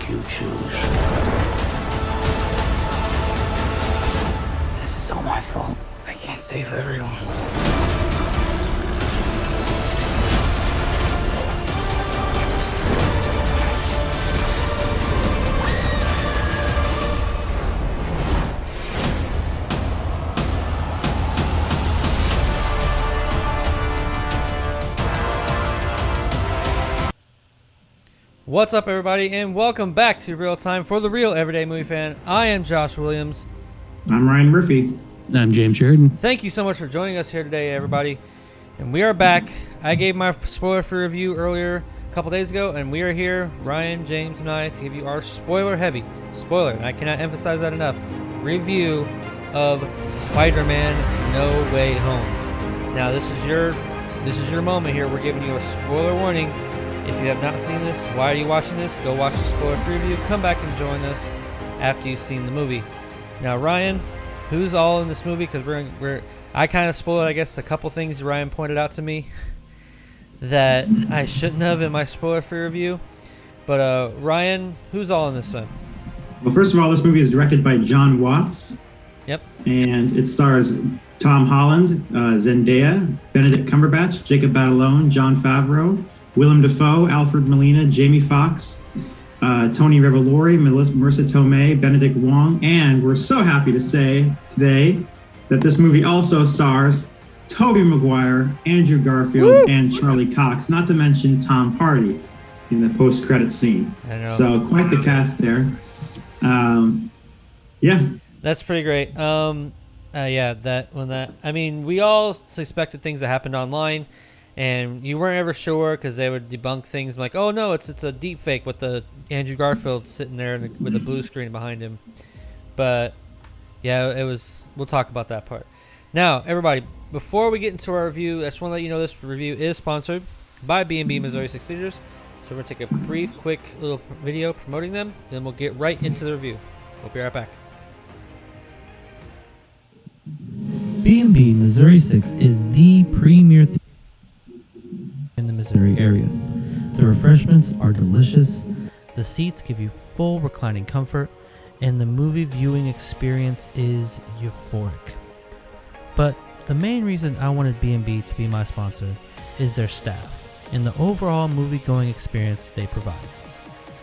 you choose. This is all my fault. I can't save everyone. What's up, everybody, and welcome back to Real Time for the Real Everyday Movie Fan. I am Josh Williams. I'm Ryan Murphy. And I'm James Sheridan. Thank you so much for joining us here today, everybody. And we are back. I gave my spoiler-free review earlier, a couple days ago, and we are here, Ryan, James, and I, to give you our spoiler-heavy, and I cannot emphasize that enough, review of Spider-Man No Way Home. Now, this is your moment here. We're giving you a spoiler warning. If you have not seen this, why are you watching this? Go watch the spoiler-free review. Come back and join us after you've seen the movie. Now, Ryan, who's all in this movie? Because I kind of spoiled, I guess, a couple things Ryan pointed out to me that I shouldn't have in my spoiler-free review. But Ryan, who's all in this one? Well, first of all, this movie is directed by John Watts. Yep. And it stars Tom Holland, Zendaya, Benedict Cumberbatch, Jacob Batalon, John Favreau, Willem Dafoe, Alfred, Molina, Jamie Foxx, Tony Revolori, Marisa Tomei, Benedict Wong, and we're so happy to say today that this movie also stars Tobey Maguire, Andrew Garfield, and Charlie Cox, not to mention Tom Hardy in the post-credits scene. I know. So quite the cast there. Yeah. That's pretty great. I mean, we all suspected things that happened online. And you weren't ever sure because they would debunk things like, oh, no, it's a deep fake with the Andrew Garfield sitting there with a blue screen behind him. But, yeah, it was. We'll talk about that part. Now, everybody, before we get into our review, I just want to let you know this review is sponsored by B&B Missouri 6 Theaters. So we're going to take a brief, quick little video promoting them. Then we'll get right into the review. We'll be right back. B&B Missouri 6 is the premier theater in the Missouri area. The refreshments are delicious, the seats give you full reclining comfort, and the movie viewing experience is euphoric. But the main reason I wanted B&B to be my sponsor is their staff and the overall movie-going experience they provide.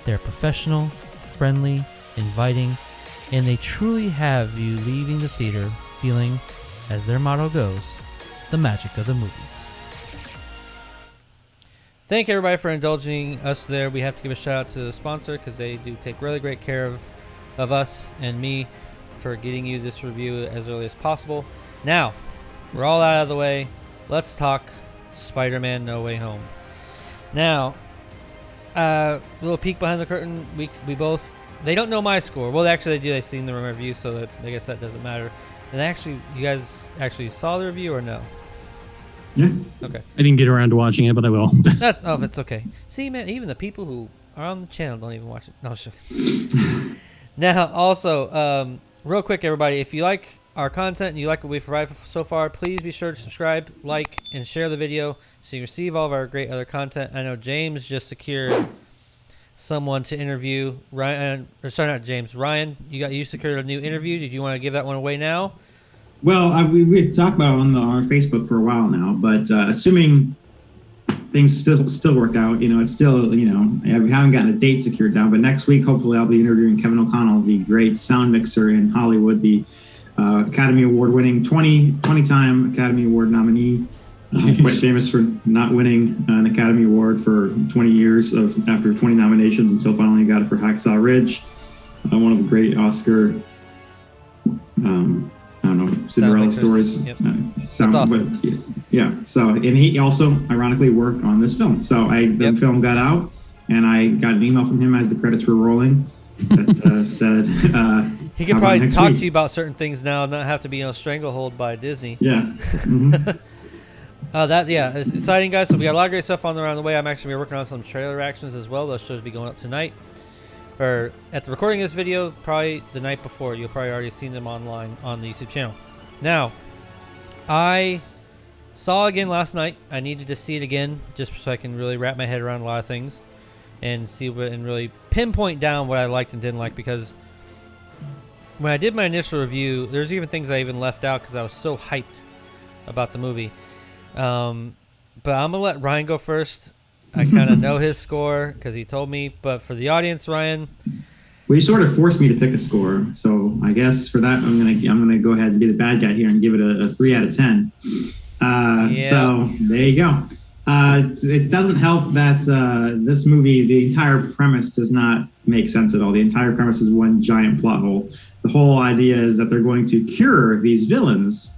They're professional, friendly, inviting, and they truly have you leaving the theater feeling, as their motto goes, the magic of the movies. Thank everybody for indulging us there. We have to give a shout out to the sponsor because they do take really great care of us and me for getting you this review as early as possible. Now, we're all out of the way. Let's talk Spider-Man No Way Home. Now, a little peek behind the curtain. We both, they don't know my score. Well, actually they do. They've seen the review, so that, I guess that doesn't matter. And you guys actually saw the review or no? Yeah. Okay. I didn't get around to watching it, but I will. It's okay. See, man, even the people who are on the channel don't even watch it. No, sure. Now, also, real quick, everybody, if you like our content and you like what we've provided so far, please be sure to subscribe, like, and share the video so you receive all of our great other content. I know James just secured someone to interview. Ryan, you secured a new interview. Did you want to give that one away now? Well, we've talked about it on our Facebook for a while now, but assuming things still work out, it's still, we haven't gotten a date secured down, but next week, hopefully I'll be interviewing Kevin O'Connell, the great sound mixer in Hollywood, the Academy Award winning 20-time Academy Award nominee, quite famous for not winning an Academy Award for 20 years after 20 nominations until finally got it for Hacksaw Ridge, one of the great Oscar Cinderella stories. Yep. That's awesome. But, yeah. So, and he also ironically worked on this film. So the film got out, and I got an email from him as the credits were rolling that said he could probably talk to you about certain things now, not have to be stranglehold by Disney. Yeah. Mm-hmm. It's exciting, guys. So we got a lot of great stuff on the way. I'm actually working on some trailer reactions as well. Those shows will be going up tonight. Or at the recording of this video, probably the night before. You'll probably already seen them online on the YouTube channel. Now, I saw again last night. I needed to see it again just so I can really wrap my head around a lot of things. and see what and really pinpoint down what I liked and didn't like, because when I did my initial review, there's even things I even left out because I was so hyped about the movie. But I'm gonna let Ryan go first. I kind of know his score because he told me. But for the audience, Ryan. Well, you sort of forced me to pick a score, so I guess for that I'm gonna go ahead and be the bad guy here and give it a 3 out of 10. So there you go. It doesn't help that this movie, the entire premise does not make sense at all. The entire premise is one giant plot hole. The whole idea is that they're going to cure these villains.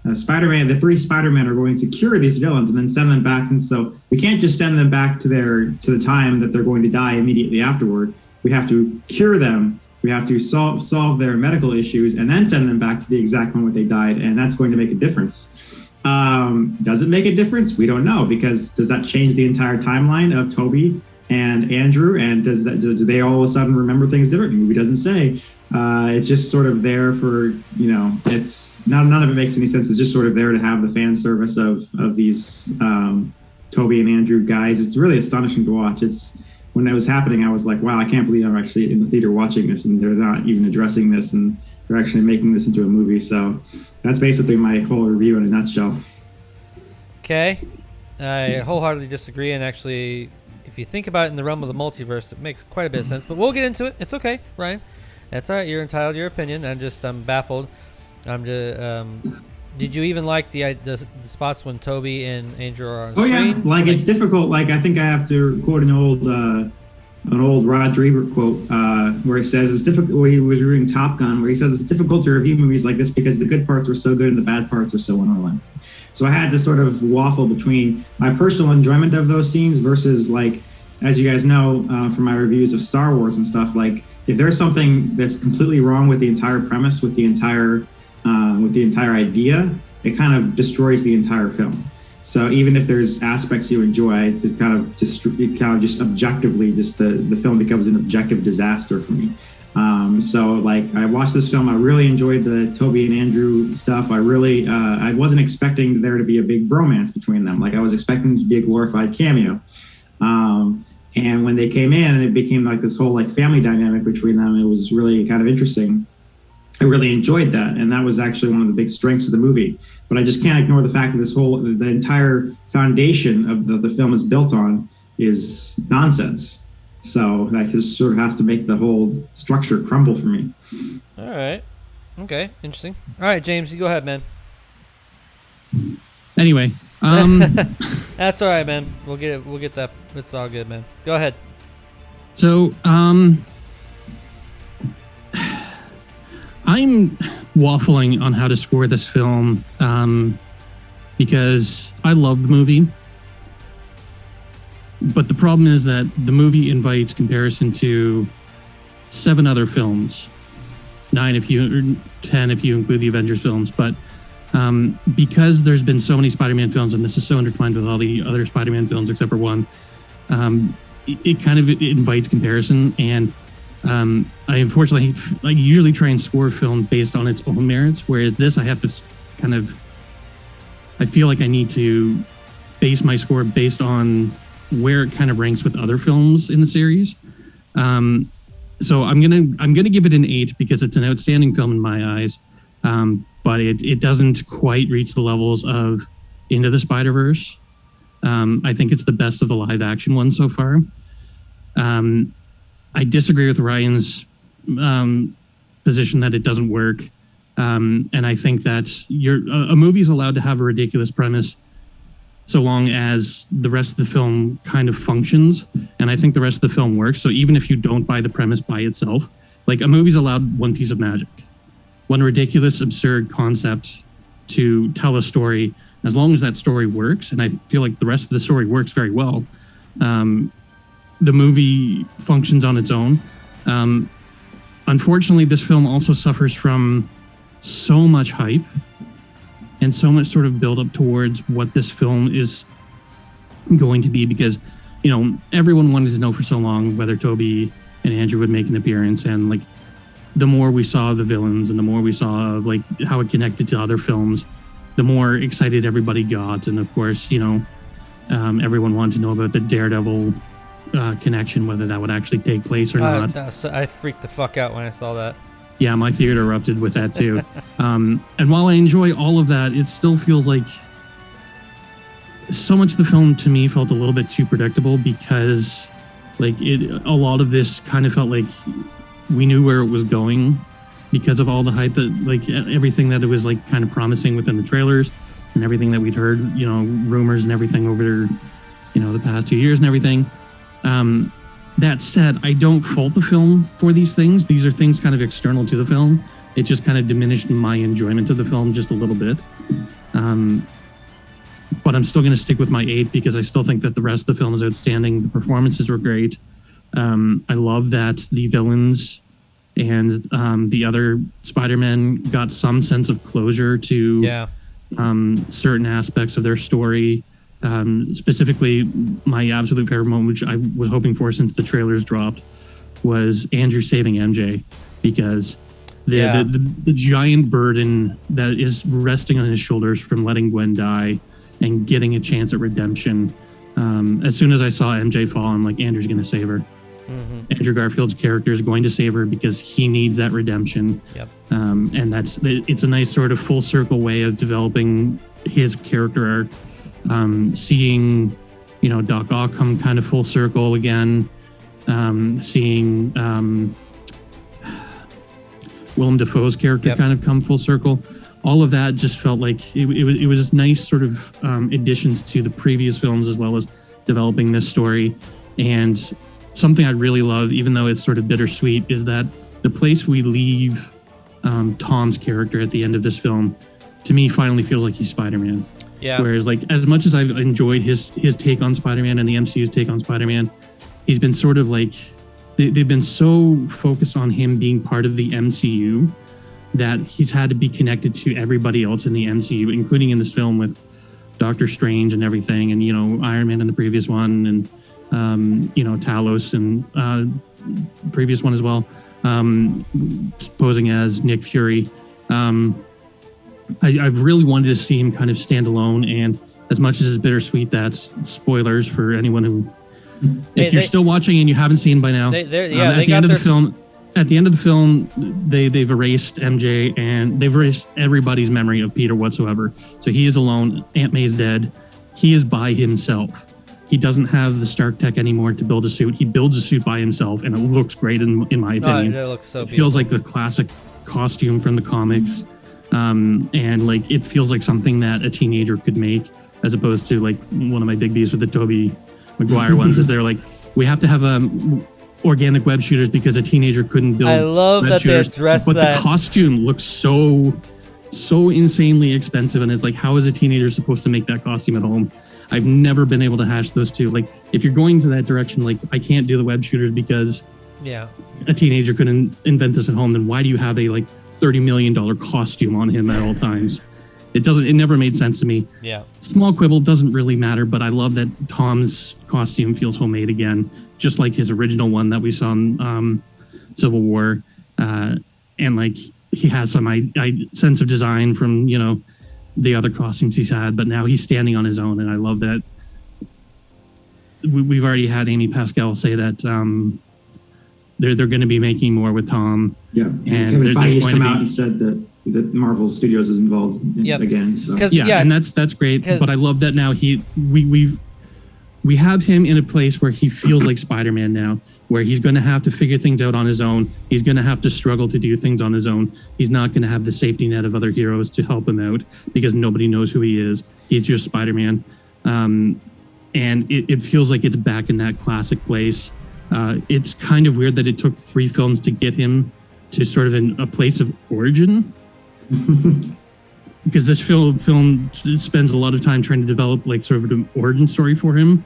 The 3 Spider-Men are going to cure these villains and then send them back. And so we can't just send them back to the time that they're going to die immediately afterward. We have to cure them. We have to solve their medical issues and then send them back to the exact moment they died. And that's going to make a difference. Does it make a difference? We don't know, because does that change the entire timeline of Tobey and Andrew? And do they all of a sudden remember things differently? The movie doesn't say. It's just sort of there for, it's none of it makes any sense. It's just sort of there to have the fan service of these Tobey and Andrew guys. It's really astonishing to watch. When it was happening, I was like, wow, I can't believe I'm actually in the theater watching this and they're not even addressing this and they're actually making this into a movie. So that's basically my whole review in a nutshell. Okay. I wholeheartedly disagree, and actually, if you think about it in the realm of the multiverse, it makes quite a bit of sense, but we'll get into it. It's okay, Ryan. That's all right. You're entitled to your opinion. I'm baffled. Did you even like the spots when Tobey and Andrew are on screen? Yeah, like it's difficult. Like I think I have to quote an old Roger Ebert quote where he says it's difficult. Where he was reviewing Top Gun, where he says it's difficult to review movies like this because the good parts are so good and the bad parts are so unrelenting. So I had to sort of waffle between my personal enjoyment of those scenes versus, like, as you guys know from my reviews of Star Wars and stuff, like if there's something that's completely wrong with the entire premise, with the entire idea, it kind of destroys the entire film. So even if there's aspects you enjoy, it's kind of just objectively, the film becomes an objective disaster for me. So like I watched this film, I really enjoyed the Tobey and Andrew stuff. I wasn't expecting there to be a big bromance between them. Like I was expecting it to be a glorified cameo. And when they came in and it became like this whole like family dynamic between them, it was really kind of interesting. I really enjoyed that, and that was actually one of the big strengths of the movie. But I just can't ignore the fact that the entire foundation of the film is built on is nonsense. So that just sort of has to make the whole structure crumble for me. All right. Okay. Interesting. All right, James, you go ahead, man. Anyway, that's all right, man. We'll get that. It's all good, man. Go ahead. So, I'm waffling on how to score this film because I love the movie. But the problem is that the movie invites comparison to 7 other films, 9 if you, or 10 if you include the Avengers films. But because there's been so many Spider-Man films, and this is so intertwined with all the other Spider-Man films except for one, it kind of invites comparison. And I unfortunately, I usually try and score a film based on its own merits, whereas this I have to kind of, I feel like I need to base my score based on where it kind of ranks with other films in the series. So I'm gonna give it an 8 because it's an outstanding film in my eyes, but it doesn't quite reach the levels of Into the Spider-Verse. I think it's the best of the live action ones so far. I disagree with Ryan's position that it doesn't work, and I think that a movie's allowed to have a ridiculous premise so long as the rest of the film kind of functions, and I think the rest of the film works. So even if you don't buy the premise by itself, like a movie's allowed one piece of magic, one ridiculous, absurd concept to tell a story, as long as that story works, and I feel like the rest of the story works very well, the movie functions on its own. Unfortunately, this film also suffers from so much hype and so much sort of build up towards what this film is going to be, because, you know, everyone wanted to know for so long whether Tobey and Andrew would make an appearance. And like, the more we saw of the villains and the more we saw of like how it connected to other films, the more excited everybody got. And of course, you know, everyone wanted to know about the Daredevil connection, whether that would actually take place or not. I freaked the fuck out when I saw that. Yeah, my theater erupted with that too. And while I enjoy all of that, it still feels like so much of the film to me felt a little bit too predictable, because a lot of this kind of felt like we knew where it was going because of all the hype that everything that it was kind of promising within the trailers and everything that we'd heard, rumors and everything over, the past 2 years and everything. That said, I don't fault the film for these things. These are things kind of external to the film. It just kind of diminished my enjoyment of the film just a little bit. But I'm still going to stick with my 8 because I still think that the rest of the film is outstanding. The performances were great. I love that the villains and the other Spider-Men got some sense of closure to certain aspects of their story. Specifically, my absolute favorite moment, which I was hoping for since the trailers dropped, was Andrew saving MJ, because the giant burden that is resting on his shoulders from letting Gwen die and getting a chance at redemption. As soon as I saw MJ fall, I'm like, Andrew's going to save her. Mm-hmm. Andrew Garfield's character is going to save her because he needs that redemption. Yep. And it's a nice sort of full circle way of developing his character arc. Seeing, Doc Ock come kind of full circle again. Seeing Willem Dafoe's character kind of come full circle. All of that just felt like it was nice sort of additions to the previous films, as well as developing this story. And something I really love, even though it's sort of bittersweet, is that the place we leave Tom's character at the end of this film, to me, finally feels like he's Spider-Man. Yeah. Whereas, as much as I've enjoyed his take on Spider-Man and the MCU's take on Spider-Man, he's been sort of they've been so focused on him being part of the MCU that he's had to be connected to everybody else in the MCU, including in this film with Doctor Strange and everything, and Iron Man in the previous one, and Talos and previous one as well, posing as Nick Fury. I've really wanted to see him kind of stand alone, and as much as it's bittersweet, that's spoilers for anyone who, if you're still watching and you haven't seen by now. At the end of the film, they've erased MJ and they've erased everybody's memory of Peter whatsoever. So he is alone. Aunt May's dead. He is by himself. He doesn't have the Stark tech anymore to build a suit. He builds a suit by himself, and it looks great in my opinion. It looks so beautiful. It feels like the classic costume from the comics. And it feels like something that a teenager could make, as opposed to one of my big beefs with the Tobey Maguire ones is they're we have to have organic web shooters because a teenager couldn't build. I love web that shooters, they address but that. The costume looks so insanely expensive, and it's how is a teenager supposed to make that costume at home? I've never been able to hash those two. If you're going to that direction, I can't do the web shooters because a teenager couldn't invent this at home, then why do you have a $30 million costume on him at all times? It never made sense to me. Yeah. Small quibble, doesn't really matter, but I love that Tom's costume feels homemade again, just like his original one that we saw in Civil War. And he has some sense of design from, the other costumes he's had, but now he's standing on his own. And I love that. We've already had Amy Pascal say that they're going to be making more with Tom. Yeah, and Kevin Feige's come out and said that Marvel Studios is involved again. So. And that's great. But I love that now we have him in a place where he feels like Spider-Man now, where he's going to have to figure things out on his own. He's going to have to struggle to do things on his own. He's not going to have the safety net of other heroes to help him out because nobody knows who he is. He's just Spider-Man. And it feels like it's back in that classic place. It's kind of weird that it took 3 films to get him to sort of a place of origin. Because this film spends a lot of time trying to develop sort of an origin story for him,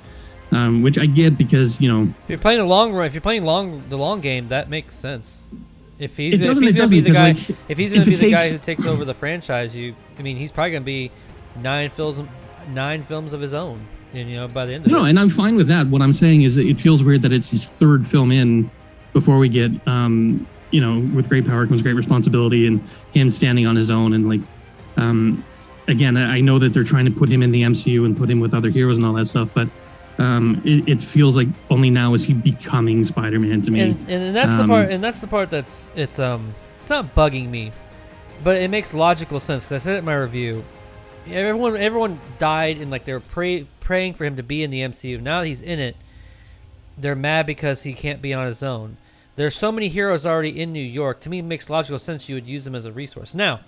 which I get because if you're playing the long run, if you're playing the long game, that makes sense. If he's going to be the guy who takes over the franchise, he's probably going to be 9 films of his own. By the end of it. And I'm fine with that. What I'm saying is that it feels weird that it's his 3rd film in before we get, with great power comes great responsibility, and him standing on his own. And again, I know that they're trying to put him in the MCU and put him with other heroes and all that stuff, but It feels like only now is he becoming Spider-Man to me. And that's the part. And that's the part that's it's not bugging me, but it makes logical sense because I said it in my review. Everyone died and like they were praying for him to be in the MCU. Now that he's in it, they're mad because he can't be on his own. There's so many heroes already in New York. To me, it makes logical sense you would use them as a resource. Now,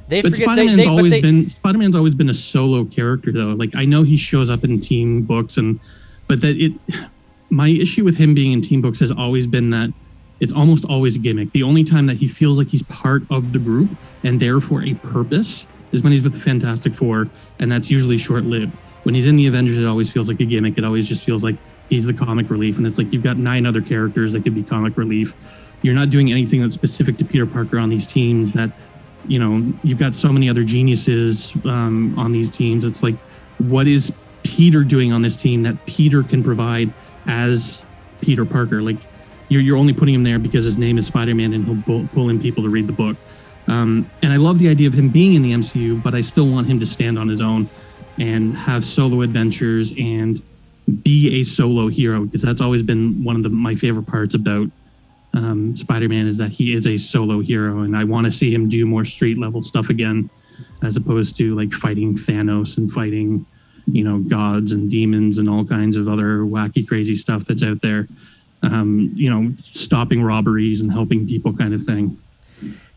Spider-Man's always been a solo character though. Like I know he shows up in team books my issue with him being in team books has always been that it's almost always a gimmick. The only time that he feels like he's part of the group and therefore a purpose is when he's with the Fantastic Four, and that's usually short-lived. When he's in the Avengers, it always feels like a gimmick. It always just feels like he's the comic relief, and it's like you've got 9 other characters that could be comic relief. You're not doing anything that's specific to Peter Parker on these teams. That, you know, you've got so many other geniuses on these teams. It's like, what is Peter doing on this team that Peter can provide as Peter Parker? Like, you're only putting him there because his name is Spider-Man and he'll pull in people to read the book. And I love the idea of him being in the MCU, but I still want him to stand on his own and have solo adventures and be a solo hero, because that's always been one of my favorite parts about Spider-Man is that he is a solo hero, and I want to see him do more street level stuff again, as opposed to like fighting Thanos and fighting, you know, gods and demons and all kinds of other wacky, crazy stuff that's out there. You know, stopping robberies and helping people kind of thing.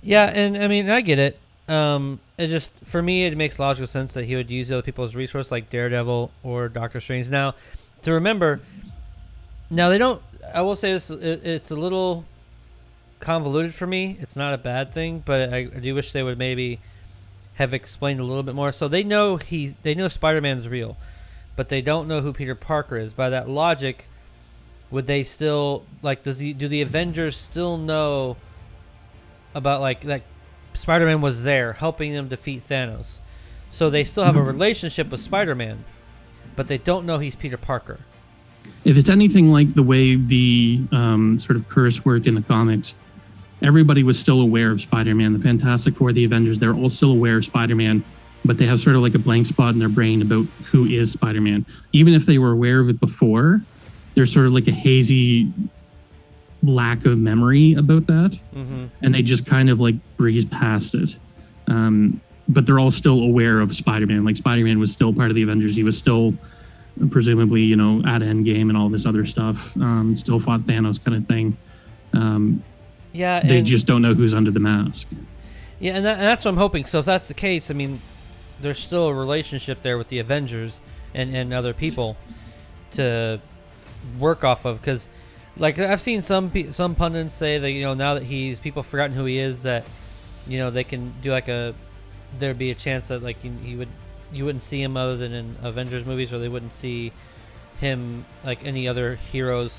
Yeah, and I mean, I get it. It just, for me, it makes logical sense that he would use other people as a resource, like Daredevil or Doctor Strange. Now, to remember, now they don't, I will say this, it's a little convoluted for me. It's not a bad thing, but I do wish they would maybe have explained a little bit more. So they know Spider-Man's real, but they don't know who Peter Parker is. By that logic, would they still, like, do the Avengers still know about, like, that Spider-Man was there helping them defeat Thanos? So they still have a relationship with Spider-Man, but they don't know he's Peter Parker. If it's anything like the way the sort of curse worked in the comics, everybody was still aware of Spider-Man. The Fantastic Four, the Avengers, they're all still aware of Spider-Man, but they have sort of like a blank spot in their brain about who is Spider-Man. Even if they were aware of it before, there's sort of like a hazy lack of memory about that, and they just kind of like breeze past it. But they're all still aware of Spider-Man. Like, Spider-Man was still part of the Avengers. He was still presumably, you know, at Endgame and all this other stuff. Still fought Thanos kind of thing. They just don't know who's under the mask. Yeah, and that's what I'm hoping. So if that's the case, I mean, there's still a relationship there with the Avengers and other people to work off of. Because, like, I've seen some pundits say that, you know, now that people forgotten who he is, that, you know, they can do like there'd be a chance that, like, you wouldn't see him other than in Avengers movies, or they wouldn't see him like any other heroes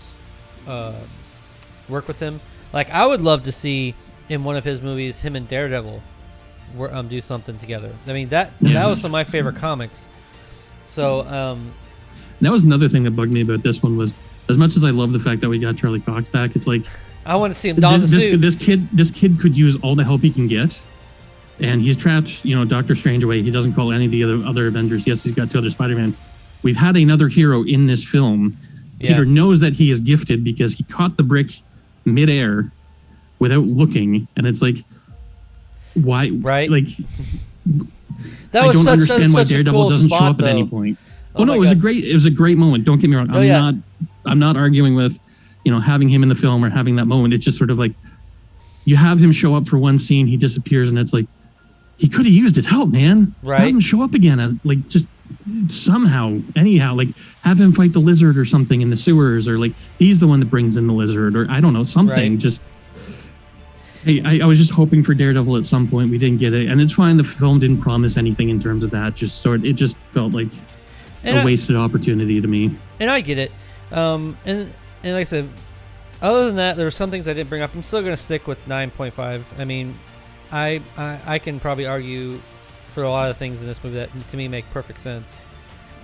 work with him. Like, I would love to see in one of his movies him and Daredevil do something together. I mean, that was some of my favorite comics. So that was another thing that bugged me about this one was, as much as I love the fact that we got Charlie Cox back, it's like, I want to see him don the suit. This kid could use all the help he can get, and he's trapped, you know, Doctor Strange away. He doesn't call any of the other Avengers. Yes, he's got 2 other Spider-Man. We've had another hero in this film. Yeah. Peter knows that he is gifted because he caught the brick midair without looking, and it's like, why? Right? Like, I don't understand why Daredevil doesn't show up at any point. Oh no, it was a great moment. Don't get me wrong. I'm not arguing with, you know, having him in the film or having that moment. It's just sort of like, you have him show up for one scene, he disappears, and it's like, he could have used his help, man. Right. Have him show up again, like, just somehow, anyhow, like, have him fight the lizard or something in the sewers, or like, he's the one that brings in the lizard, or I don't know, something. Right. Just, hey, I was just hoping for Daredevil at some point. We didn't get it, and it's fine. The film didn't promise anything in terms of that. It just felt like a wasted opportunity to me. And I get it. And like I said, other than that, there were some things I didn't bring up. I'm still going to stick with 9.5. I mean, I can probably argue for a lot of things in this movie that to me make perfect sense.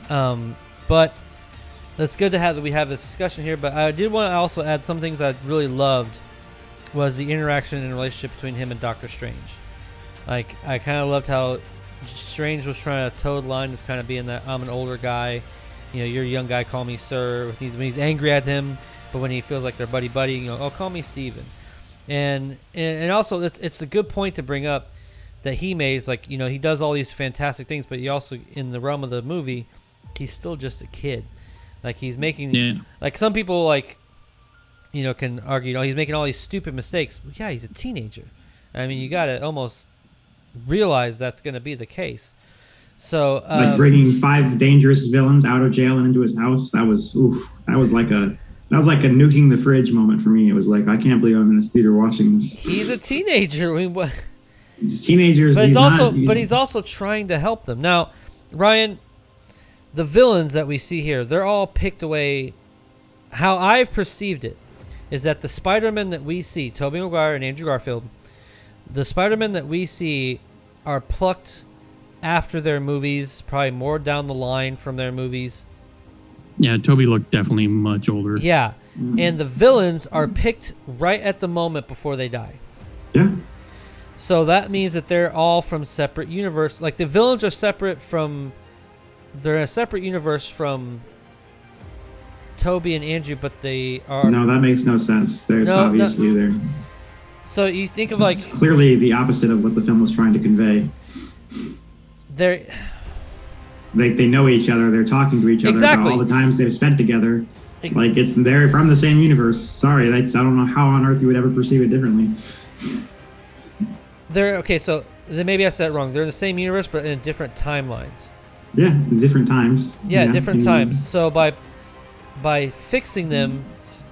But it's good that we have this discussion here. But I did want to also add some things I really loved was the interaction and relationship between him and Doctor Strange. Like, I kind of loved how Strange was trying to toe the line of kind of being that I'm an older guy, you're a young guy, call me sir. When he's angry at him, but when he feels like they're buddy, oh, call me Steven. And also it's a good point to bring up that he made. It's like, he does all these fantastic things, but he also, in the realm of the movie, he's still just a kid. Like, he's making, like, some people, like, can argue, he's making all these stupid mistakes. Well, yeah, he's a teenager. I mean, you got to almost realize that's going to be the case. So, like bringing 5 dangerous villains out of jail and into his house, that was like a nuking the fridge moment for me. It was like, I can't believe I'm in this theater watching this. He's a teenager. I mean, what? It's teenagers, but he's also trying to help them. Now, Ryan, the villains that we see here, they're all picked away. How I've perceived it is that the Spider-Man that we see, Tobey Maguire and Andrew Garfield, the Spider-Man that we see are plucked after their movies, probably more down the line from their movies. Yeah, Tobey looked definitely much older. Yeah, and the villains are picked right at the moment before they die. Yeah. So that means that they're all from separate universe. Like, the villains are separate from... They're in a separate universe from Tobey and Andrew, but they are... No, that makes no sense. They're obviously. So you think of, it's clearly the opposite of what the film was trying to convey. They know each other. They're talking to each other about all the times they've spent together. Like, they're from the same universe. Sorry, I don't know how on earth you would ever perceive it differently. So then maybe I said it wrong. They're in the same universe, but in different timelines. Yeah, in different times. Yeah, different times. So by fixing them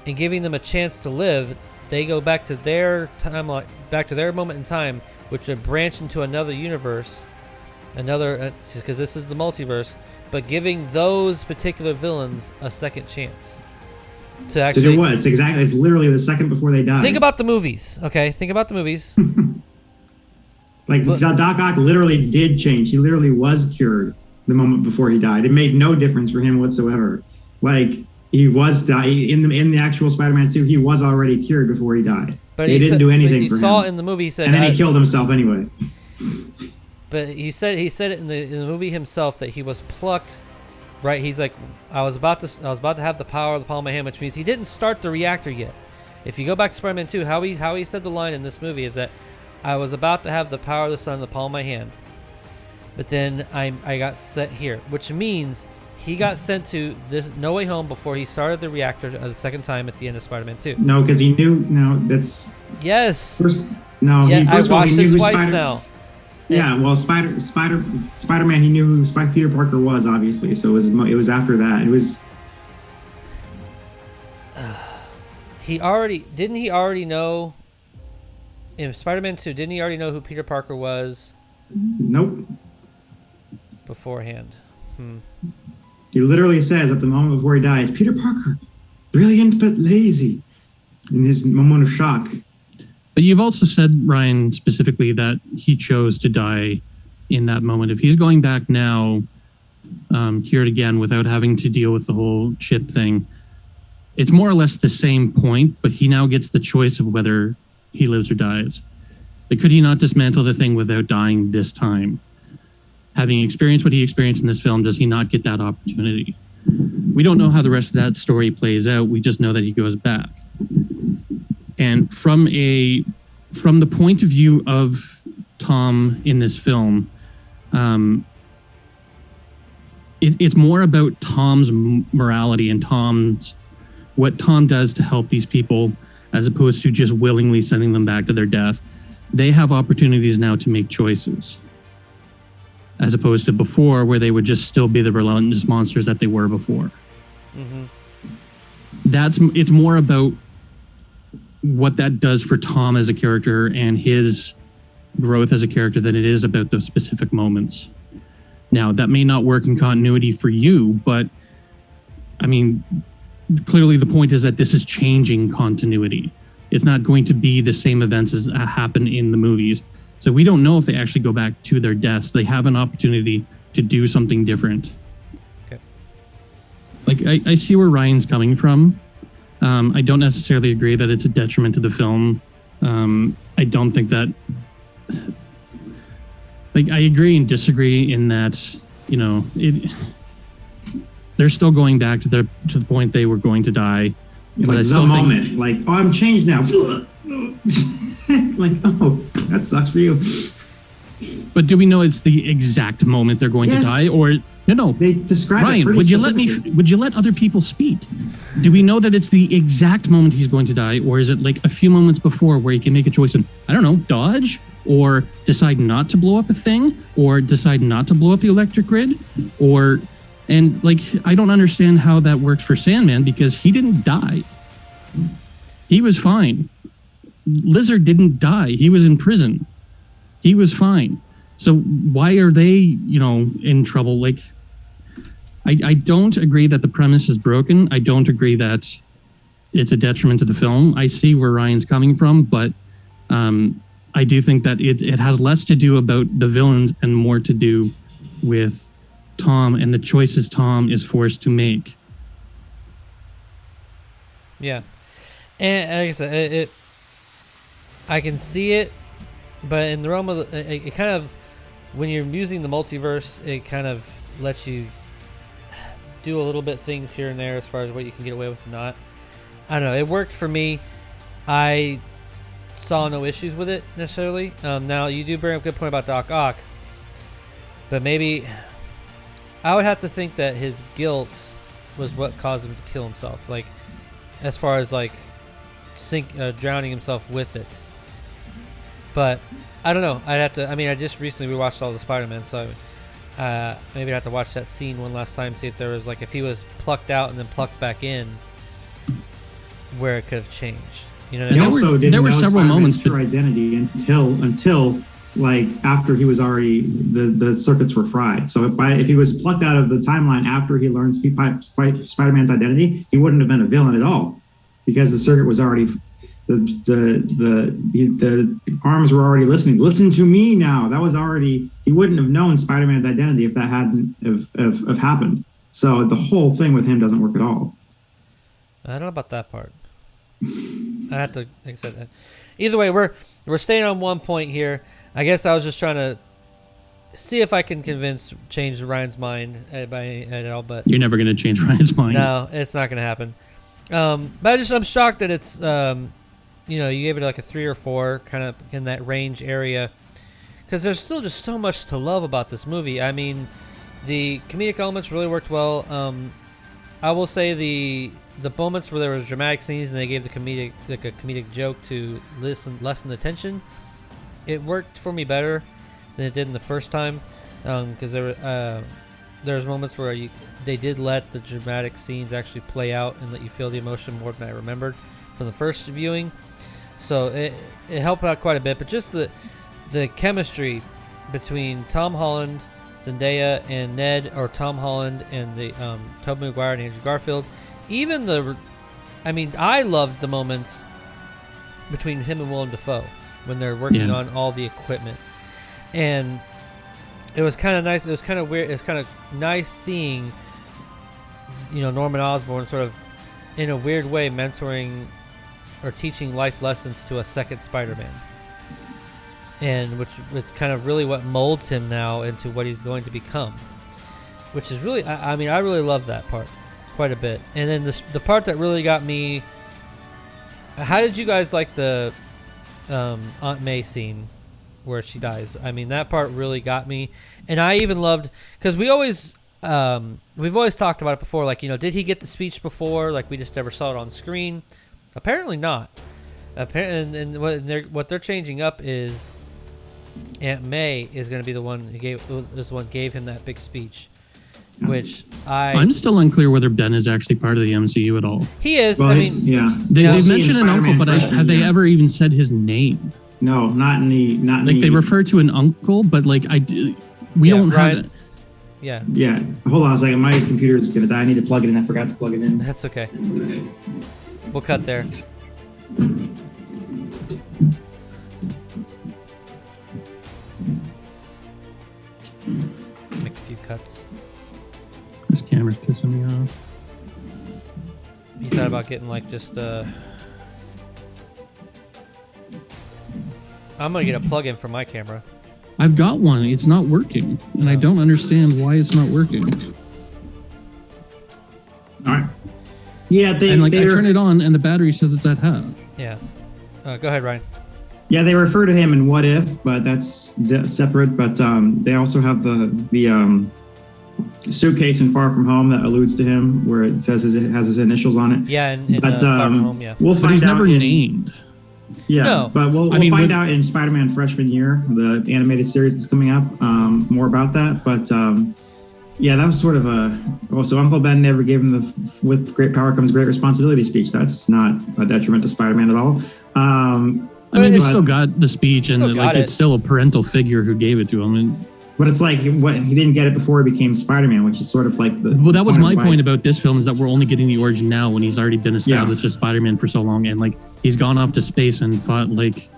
and giving them a chance to live, they go back to their timeline, back to their moment in time, which would branch into another universe, because this is the multiverse, but giving those particular villains a second chance to actually... To do what? It's literally the second before they die. Think about the movies, okay? Think about the movies. Doc Ock literally did change. He literally was cured the moment before he died. It made no difference for him whatsoever. Like, he was in the actual Spider-Man 2, he was already cured before he died. But he didn't do anything for him. You saw in the movie, he said, and then he killed himself anyway. But he said it in the movie himself that he was plucked. Right? He's like, I was about to have the power of the palm of my hand, which means he didn't start the reactor yet. If you go back to Spider-Man 2, how he said the line in this movie is that I was about to have the power of the sun in the palm of my hand, but then I got sent here, which means he got sent to this No Way Home before he started the reactor the second time at the end of Spider-Man 2. No, because he knew. No, that's... Yes. First of all, he knew who Spider... now. Yeah, well, Spider-Man, he knew who Peter Parker was, obviously, so it was after that. It was... Didn't he already know... In Spider-Man 2, didn't he already know who Peter Parker was? Nope. Beforehand. He literally says at the moment before he dies, Peter Parker, brilliant but lazy, in his moment of shock. But you've also said, Ryan, specifically that he chose to die in that moment. If he's going back now, cured again without having to deal with the whole chip thing, it's more or less the same point, but he now gets the choice of whether he lives or dies. But could he not dismantle the thing without dying this time? Having experienced what he experienced in this film, does he not get that opportunity? We don't know how the rest of that story plays out. We just know that he goes back. And from the point of view of Tom in this film, it's more about Tom's morality and what Tom does to help these people, as opposed to just willingly sending them back to their death. They have opportunities now to make choices, as opposed to before, where they would just still be the relentless monsters that they were before. Mm-hmm. It's more about what that does for Tom as a character and his growth as a character than it is about those specific moments. Now, that may not work in continuity for you, but I mean, clearly the point is that this is changing continuity. It's not going to be the same events as happen in the movies. So we don't know if they actually go back to their deaths. They have an opportunity to do something different. Okay. Like, I see where Ryan's coming from. I don't necessarily agree that it's a detriment to the film. I don't think that... Like, I agree and disagree in that, they're still going back to the point they were going to die. But Like I the still moment, think, like, oh, I'm changed now. Like, oh, that sucks for you. but do we know it's the exact moment they're going to Yes. die, or no? They describe it Ryan, pretty specifically. would you let other people speak? Do we know that it's the exact moment he's going to die, or is it like a few moments before where he can make a choice and, I don't know, dodge, or decide not to blow up a thing, or decide not to blow up the electric grid, and like, I don't understand how that worked for Sandman, because he didn't die. He was fine. Lizard didn't die. He was in prison. He was fine. So why are they, in trouble? Like, I don't agree that the premise is broken. I don't agree that it's a detriment to the film. I see where Ryan's coming from, but I do think that it has less to do about the villains and more to do with Tom and the choices Tom is forced to make. Yeah. And like I said, I can see it, but in the realm of it kind of, when you're using the multiverse, it kind of lets you do a little bit things here and there as far as what you can get away with and not. I don't know. It worked for me. I saw no issues with it necessarily. Now, you do bring up a good point about Doc Ock, but maybe I would have to think that his guilt was what caused him to kill himself. Like, as far as like drowning himself with it. But I don't know. I'd have to. I mean, I just recently rewatched all the Spider-Man, so maybe I'd have to watch that scene one last time, see if there was like, if he was plucked out and then plucked back in, where it could have changed. You know what I He mean? also didn't there were know several Spider-Man's moments, true identity until like after he was already the circuits were fried. So if he was plucked out of the timeline after he learned Spider-Man's identity, he wouldn't have been a villain at all, because the circuit was already the arms were already listening. Listen to me now. That was already, he wouldn't have known Spider-Man's identity if that hadn't have happened. So the whole thing with him doesn't work at all. I don't know about that part. I have to, like I said, either way, we're staying on one point here. I guess I was just trying to see if I can change Ryan's mind at all, but You're never going to change Ryan's mind. no, it's not going to happen. But I'm shocked that it's, you gave it like a 3 or 4, kind of in that range area, because there's still just so much to love about this movie. I mean, the comedic elements really worked well. I will say the moments where there was dramatic scenes and they gave the comedic joke to lessen the tension, it worked for me better than it did in the first time, because there was moments where they did let the dramatic scenes actually play out and let you feel the emotion more than I remembered from the first viewing. So it helped out quite a bit. But just the chemistry between Tom Holland, Zendaya, and Ned, or Tom Holland and the Tobey Maguire and Andrew Garfield, I loved the moments between him and Willem Dafoe when they're working on all the equipment. And it was kind of nice. It was kind of weird. It was kind of nice seeing, Norman Osborn sort of, in a weird way, mentoring or teaching life lessons to a second Spider-Man. And which kind of really what molds him now into what he's going to become. Which is really, I really love that part quite a bit. And then the part that really got me, how did you guys like the Aunt May scene where she dies? I mean, that part really got me. And I even loved, because we've always talked about it before, like, did he get the speech before? Like, we just never saw it on screen. Apparently not. And what they're changing up is Aunt May is going to be the one who gave him that big speech, which I'm still unclear whether Ben is actually part of the MCU at all. He is. Well, They've mentioned an uncle, but have they ever even said his name? No, not in the they refer to an uncle, but like we don't have it. Yeah. Yeah. Hold on a second. My computer is gonna die. I need to plug it in. I forgot to plug it in. That's okay. We'll cut there. Make a few cuts. This camera's pissing me off. You thought about getting like just I'm gonna get a plug-in for my camera. I've got one. It's not working, and I don't understand why it's not working. Yeah, and like I turn it on and the battery says it's at half. Yeah. Go ahead, Ryan. Yeah, they refer to him in What If, but that's separate. But they also have the suitcase in Far From Home that alludes to him, where it says it has his initials on it. Yeah, in but, Far From Home, yeah. We'll find but he's out never named. Yeah, no. But we'll find out in Spider-Man Freshman Year, the animated series that's coming up, more about that. But yeah, that was sort of so Uncle Ben never gave him the "with great power comes great responsibility" speech. That's not a detriment to Spider-Man at all. I mean, he still got the speech, and like it's still a parental figure who gave it to him. But it's like he didn't get it before he became Spider-Man, which is sort of like the. Well, that was my point about this film, is that we're only getting the origin now when he's already been established as Spider-Man for so long, and like he's gone off to space and fought like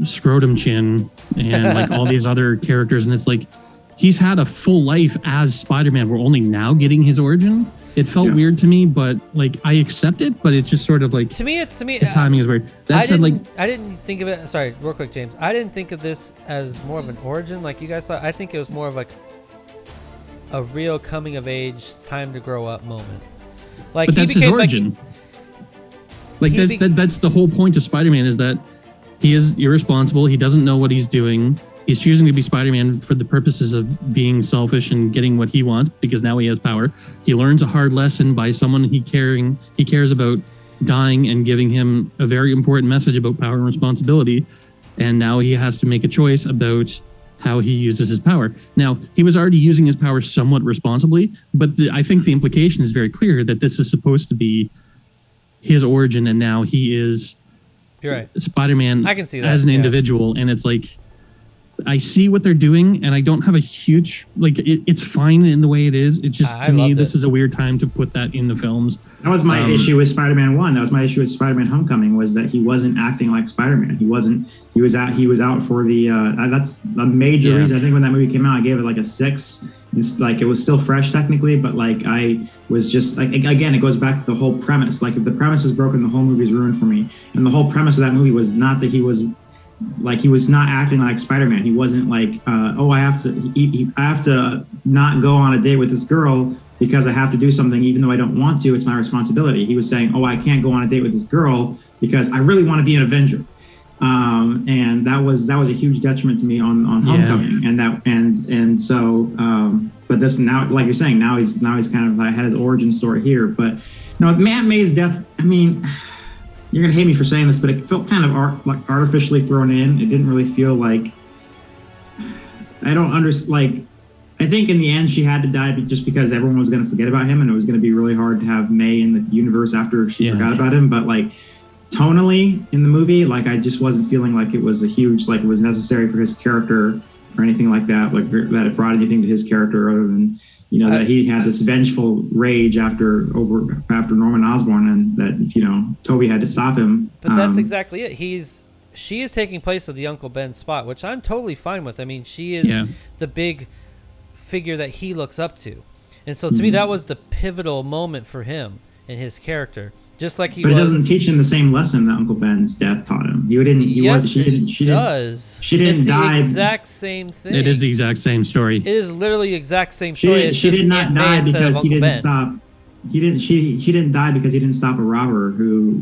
Scrotum Chin and like all these other characters, and it's like he's had a full life as Spider-Man. We're only now getting his origin. It felt weird to me, but like I accept it. But it's just sort of like to me, the timing is weird. That said, like I didn't think of it. Sorry, real quick, James. I didn't think of this as more of an origin, like you guys thought. I think it was more of like a real coming of age, time to grow up moment. Like, but that's his origin. That's the whole point of Spider-Man, is that he is irresponsible. He doesn't know what he's doing. He's choosing to be Spider-Man for the purposes of being selfish and getting what he wants, because now he has power. He learns a hard lesson by someone he cares about dying and giving him a very important message about power and responsibility. And now he has to make a choice about how he uses his power. Now, he was already using his power somewhat responsibly, but I think the implication is very clear that this is supposed to be his origin, and now he is You're right. Spider-Man I can see that, as an individual. And it's like, I see what they're doing, and I don't have a huge it's fine in the way it is. It's just, to me, this is a weird time to put that in the films. That was my issue with Spider-Man 1. That was my issue with Spider-Man Homecoming, was that he wasn't acting like Spider-Man. He was out for the that's a major reason. I think when that movie came out, I gave it like a 6. It's like, it was still fresh technically, but like I was just like, again, it goes back to the whole premise. Like, if the premise is broken, the whole movie is ruined for me. And the whole premise of that movie was not that he was not acting like Spider-Man. He wasn't like, I have to not go on a date with this girl because I have to do something even though I don't want to. It's my responsibility. He was saying, I can't go on a date with this girl because I really want to be an Avenger. And that was a huge detriment to me on Homecoming. And so but this now, like you're saying, now he's kind of like had his origin story here. But no, Aunt May's death, I mean, you're gonna hate me for saying this, but it felt kind of artificially thrown in. It didn't really feel like, I don't understand. Like, I think in the end she had to die just because everyone was gonna forget about him, and it was gonna be really hard to have May in the universe after she forgot about him. But like, tonally in the movie, like, I just wasn't feeling like it was a huge, like, it was necessary for his character or anything like that. Like, that it brought anything to his character other than, that he had this vengeful rage after Norman Osborn, and that, Tobey had to stop him. But that's exactly it. She is taking place of the Uncle Ben spot, which I'm totally fine with. I mean, she is the big figure that he looks up to. And so to me, that was the pivotal moment for him and his character. Just like but it doesn't teach him the same lesson that Uncle Ben's death taught him. She didn't die. The exact same thing. It is the exact same story. It is literally the exact same story. She did not die because he didn't stop. She didn't die because he didn't stop a robber who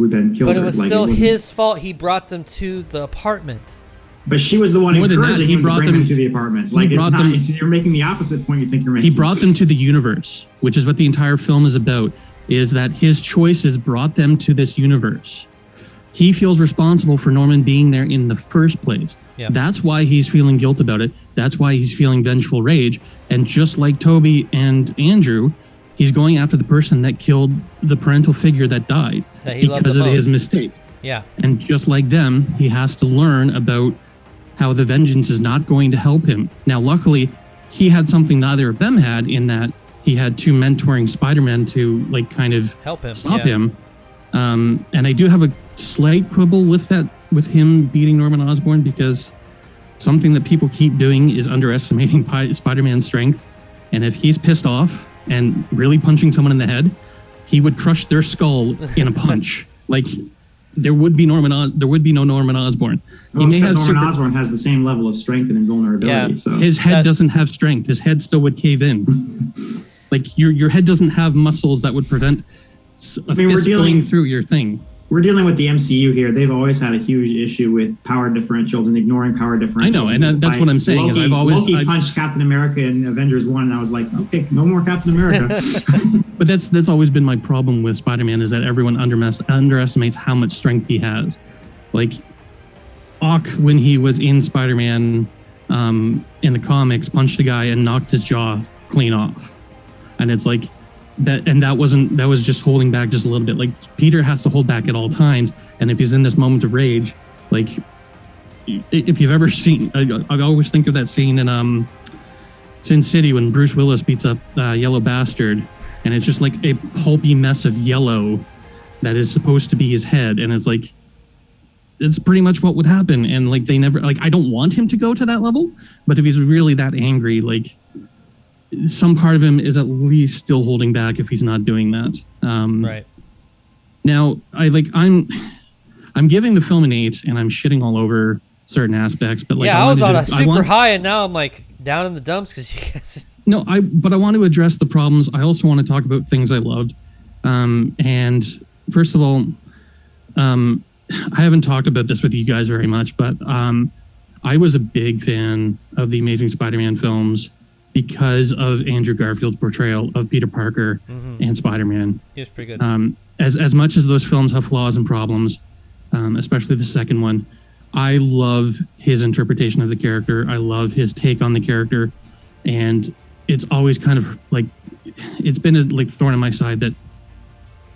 then killed her. But it was still his fault. He brought them to the apartment. But she was the one encouraging him to bring them to the apartment. Like, you're making the opposite point you think you're making. He brought them to the universe, which is what the entire film is about. Is that his choices brought them to this universe. He feels responsible for Norman being there in the first place. Yeah. That's why he's feeling guilt about it. That's why he's feeling vengeful rage. And just like Tobey and Andrew, he's going after the person that killed the parental figure that died because of his mistake. Yeah. And just like them, he has to learn about how the vengeance is not going to help him. Now, luckily, he had something neither of them had, in that he had 2 mentoring Spider-Men to kind of help him, stop him. And I do have a slight quibble with him beating Norman Osborn, because something that people keep doing is underestimating Spider-Man's strength. And if he's pissed off and really punching someone in the head, he would crush their skull in a punch. There would be no Norman Osborn. Osborn has the same level of strength and invulnerability. Yeah. So his head doesn't have strength. His head still would cave in. Like your head doesn't have muscles that would prevent a fist going through your thing. We're dealing with the MCU here. They've always had a huge issue with power differentials and ignoring power differentials. I know, and that's what I'm saying. Loki punched Captain America in Avengers 1, and I was like, okay, no more Captain America. But that's always been my problem with Spider-Man, is that everyone underestimates how much strength he has. Like, Ock, when he was in Spider-Man in the comics, punched a guy and knocked his jaw clean off. And it's like, that was just holding back just a little bit. Like, Peter has to hold back at all times, and if he's in this moment of rage, like, if you've ever seen, I always think of that scene in Sin City when Bruce Willis beats up Yellow Bastard, and it's just like a pulpy mess of yellow that is supposed to be his head, and it's like, it's pretty much what would happen. And like, they never, like, I don't want him to go to that level, but if he's really that angry, like, some part of him is at least still holding back if he's not doing that. Right. Now, I'm giving the film an 8, and I'm shitting all over certain aspects. But like, I was on a super high, and now I'm like down in the dumps because you guys. No, but I want to address the problems. I also want to talk about things I loved. And first of all, I haven't talked about this with you guys very much, but I was a big fan of the Amazing Spider-Man films, because of Andrew Garfield's portrayal of Peter Parker and Spider-Man. He was pretty good. As much as those films have flaws and problems, especially the second one, I love his interpretation of the character. I love his take on the character. And it's always kind of like, it's been a like thorn in my side that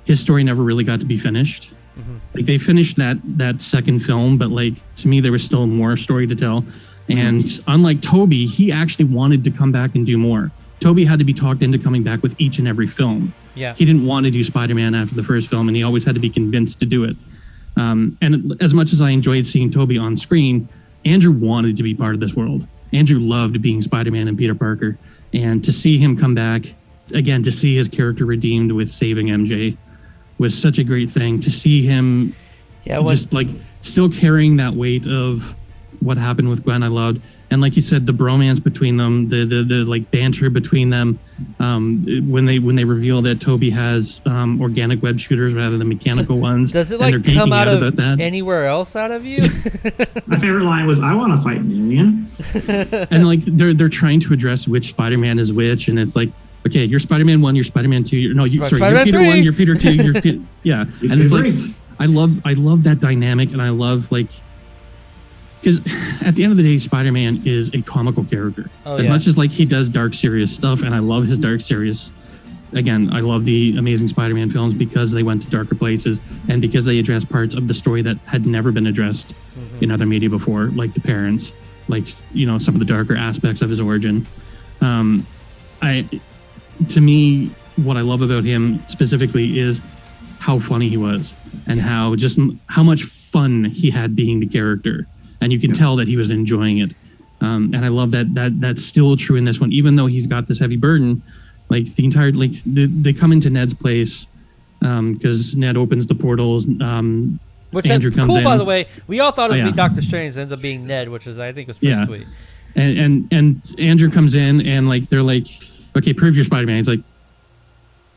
his story never really got to be finished. Like, they finished that second film, but like, to me, there was still more story to tell. And unlike Tobey, he actually wanted to come back and do more. Tobey had to be talked into coming back with each and every film. Yeah. He didn't want to do Spider-Man after the first film, and he always had to be convinced to do it. And as much as I enjoyed seeing Tobey on screen, Andrew wanted to be part of this world. Andrew loved being Spider-Man and Peter Parker. And to see him come back, again, to see his character redeemed with saving MJ was such a great thing. To see him just like still carrying that weight of what happened with Gwen, I loved. And like you said, the bromance between them, the like banter between them, when they reveal that Tobey has organic web shooters rather than mechanical ones. Does it like come out of anywhere else out of you? My favorite line was, "I want to fight an alien." And like, they're trying to address which Spider-Man is which, and it's like, okay, you're Spider-Man 1, you're Spider-Man 2, you're Peter 3. 1, you're Peter 2, yeah. And it's like, I love that dynamic, and I love, like, because at the end of the day, Spider-Man is a comical character. As much as like he does dark, serious stuff, and I love his dark, serious. Again, I love the Amazing Spider-Man films because they went to darker places and because they addressed parts of the story that had never been addressed in other media before, like the parents, like, you know, some of the darker aspects of his origin. To me, what I love about him specifically is how funny he was and how much fun he had being the character. And you can tell that he was enjoying it. And I love that's still true in this one, even though he's got this heavy burden. Like the entire, like they come into Ned's place because Ned opens the portals. Which Andrew comes cool, in. By the way. We all thought it was going to be Doctor Strange. It ends up being Ned, which is, I think, was pretty sweet. And Andrew comes in and like they're like, okay, prove you're Spider-Man. He's like,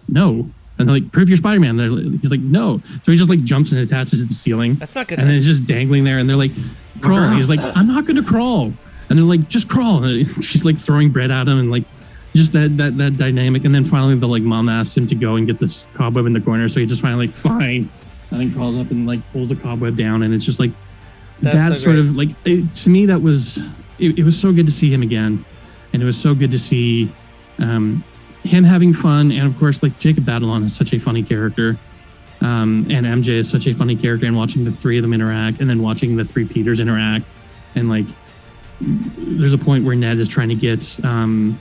no. And they're like, prove you're Spider-Man. He's like, no. So he just like jumps and attaches it to the ceiling. That's not good. And then it's just dangling there. And they're like, crawl. And he's like, I'm not going to crawl. And they're like, just crawl. And she's like throwing bread at him and like just that dynamic. And then finally the like mom asks him to go and get this cobweb in the corner. So he just finally like, fine. And then crawls up and like pulls the cobweb down. And it's just like, that's so sort of like, to me, that was, it was so good to see him again. And it was so good to see him having fun. And of course, like Jacob Batalon is such a funny character. And MJ is such a funny character, and watching the three of them interact and then watching the three Peters interact. And like, there's a point where Ned is trying to get MCU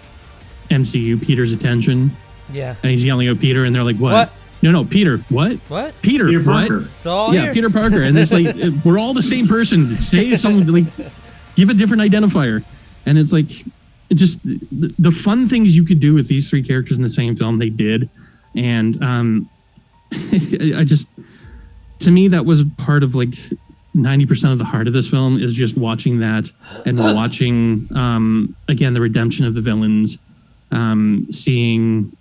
Peter's attention. Yeah. And he's yelling at Peter and they're like, what? No, Peter, what? What? Peter what? Yeah, Peter Parker. And it's like, we're all the same person. Say something, like, give a different identifier. And it's like, it just, the fun things you could do with these three characters in the same film, they did. And I just, to me, that was part of like 90% of the heart of this film is just watching that and watching, again, the redemption of the villains, seeing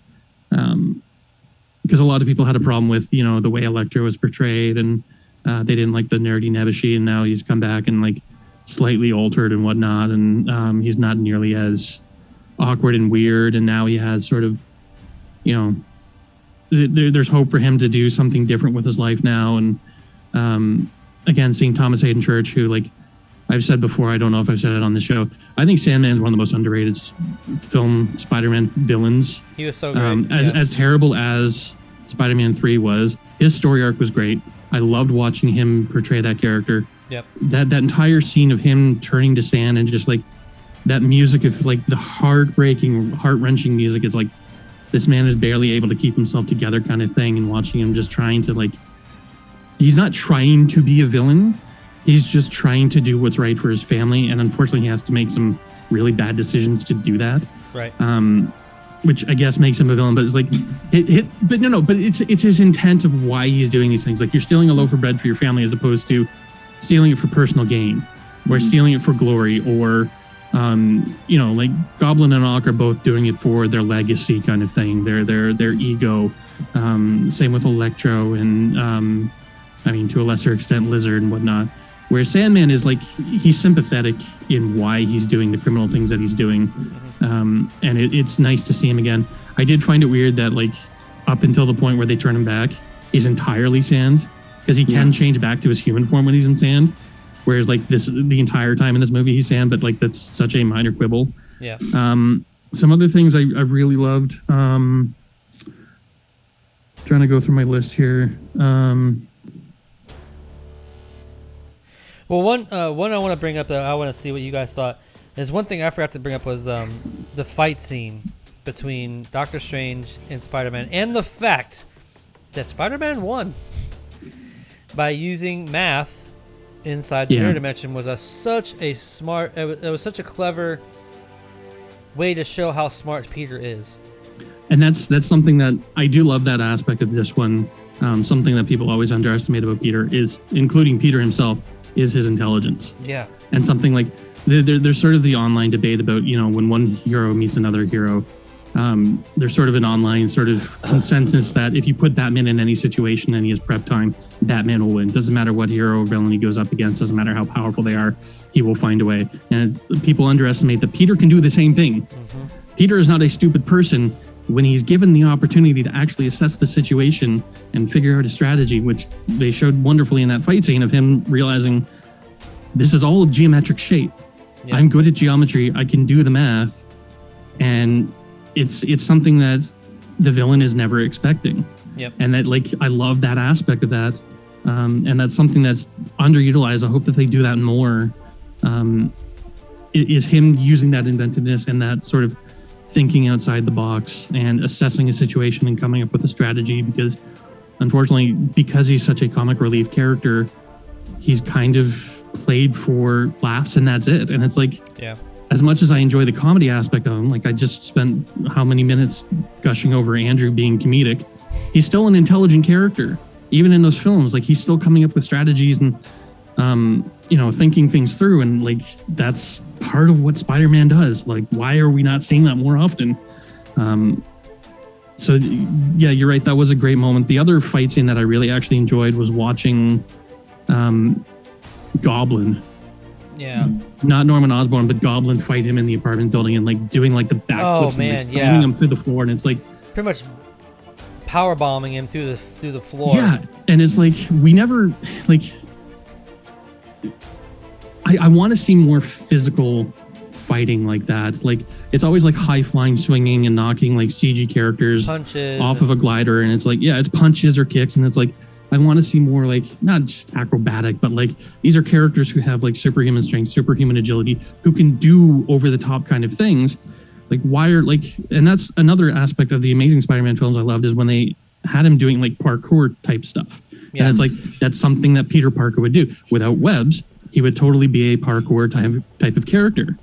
because a lot of people had a problem with, you know, the way Electro was portrayed, and they didn't like the nerdy Nebuchadnezzar, and now he's come back and like slightly altered and whatnot, and he's not nearly as awkward and weird, and now he has sort of, you know, there's hope for him to do something different with his life now. And again, seeing Thomas Hayden Church, who, like I've said before, I don't know if I've said it on the show, I think Sandman's one of the most underrated film Spider-Man villains. He was so great. As terrible as Spider-Man 3 was, his story arc was great. I loved watching him portray that character. Yep. That entire scene of him turning to sand and just like that music of like the heartbreaking, heart-wrenching music, is like, this man is barely able to keep himself together kind of thing, and watching him just trying to, like, he's not trying to be a villain. He's just trying to do what's right for his family, and unfortunately he has to make some really bad decisions to do that. Right. Which I guess makes him a villain, but it's like but it's his intent of why he's doing these things. Like, you're stealing a loaf of bread for your family as opposed to stealing it for personal gain, or stealing it for glory, or you know, like Goblin and Ock are both doing it for their legacy kind of thing, their ego. Same with Electro, and I mean, to a lesser extent, Lizard and whatnot. Whereas Sandman is like, he's sympathetic in why he's doing the criminal things that he's doing. And it's nice to see him again. I did find it weird that, like, up until the point where they turn him back, he's entirely sand, because he can change back to his human form when he's in sand. Whereas, like, the entire time in this movie he's sand, but like that's such a minor quibble. Yeah. Some other things I really loved. Trying to go through my list here. Well, one I want to bring up that I want to see what you guys thought is, one thing I forgot to bring up was the fight scene between Doctor Strange and Spider-Man, and the fact that Spider-Man won by using math inside the mirror dimension was such a smart. It was such a clever way to show how smart Peter is. And that's something that I do love, that aspect of this one. Something that people always underestimate about Peter is, including Peter himself, is his intelligence. Yeah. And something like there's sort of the online debate about, you know, when one hero meets another hero, there's sort of an online sort of consensus that if you put Batman in any situation and he has prep time, Batman will win. Doesn't matter what hero or villain he goes up against, doesn't matter how powerful they are, he will find a way. And people underestimate that Peter can do the same thing. Mm-hmm. Peter is not a stupid person. When he's given the opportunity to actually assess the situation and figure out a strategy, which they showed wonderfully in that fight scene of him realizing this is all geometric shape. Yeah. I'm good at geometry. I can do the math. And it's something that the villain is never expecting. Yep. And that, like, I love that aspect of that. And that's something that's underutilized. I hope that they do that more. Is him using that inventiveness and that sort of thinking outside the box and assessing a situation and coming up with a strategy, because unfortunately, because he's such a comic relief character, he's kind of played for laughs and that's it. And it's like, as much as I enjoy the comedy aspect of him, like I just spent how many minutes gushing over Andrew being comedic, he's still an intelligent character. Even in those films, like he's still coming up with strategies and, you know, thinking things through. And like, that's part of what Spider-Man does. Like, why are we not seeing that more often? So yeah, you're right. That was a great moment. The other fight scene that I really actually enjoyed was watching Goblin. Yeah. Not Norman Osborn, but Goblin fight him in the apartment building and like doing like the backflips and like slamming him through the floor. And it's like pretty much power bombing him through the floor. Yeah. And it's like, we never like, I want to see more physical fighting like that. Like, it's always like high flying, swinging and knocking like CG characters punches off of a glider. And it's like, yeah, it's punches or kicks. And it's like, I want to see more like, not just acrobatic, but like these are characters who have like superhuman strength, superhuman agility, who can do over the top kind of things. Like, why are like, and that's another aspect of the Amazing Spider-Man films I loved, is when they had him doing like parkour type stuff. Yeah. And it's like, that's something that Peter Parker would do. Without webs, he would totally be a parkour type of character.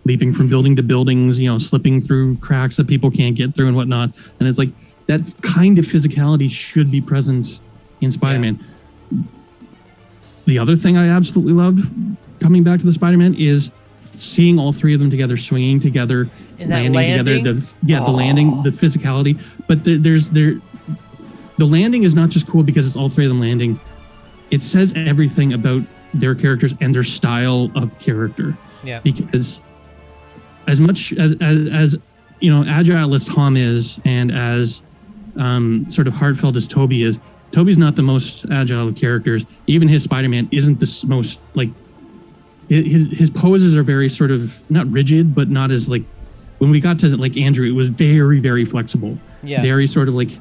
Leaping from building to buildings, you know, slipping through cracks that people can't get through and whatnot. And it's like, that kind of physicality should be present in Spider-Man. Yeah. The other thing I absolutely loved, coming back to the Spider-Man, is seeing all three of them together, swinging together, And that landing together. The landing, the physicality. But the landing is not just cool because it's all three of them landing. It says everything about their characters and their style of character. Yeah. Because as much as agile as Tom is, and as sort of heartfelt as Tobey is, Tobey's not the most agile of characters. Even his Spider-Man isn't the most like. His poses are very sort of not rigid, but not as like. When we got to like Andrew, it was very, very flexible. Yeah. Very sort of like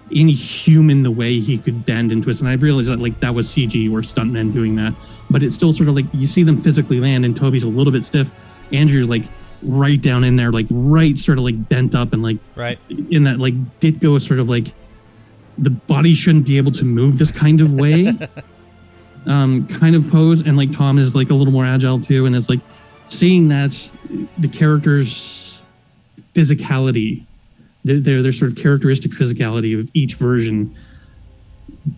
inhuman the way he could bend and twist. And I realized that like that was CG or stuntmen doing that, but it's still sort of like you see them physically land, and Tobey's a little bit stiff. Andrew's like right down in there, like right sort of like bent up and like right in that like Ditko sort of like the body shouldn't be able to move this kind of way. Kind of pose, and like Tom is like a little more agile too, and it's like seeing that the characters' physicality, their sort of characteristic physicality of each version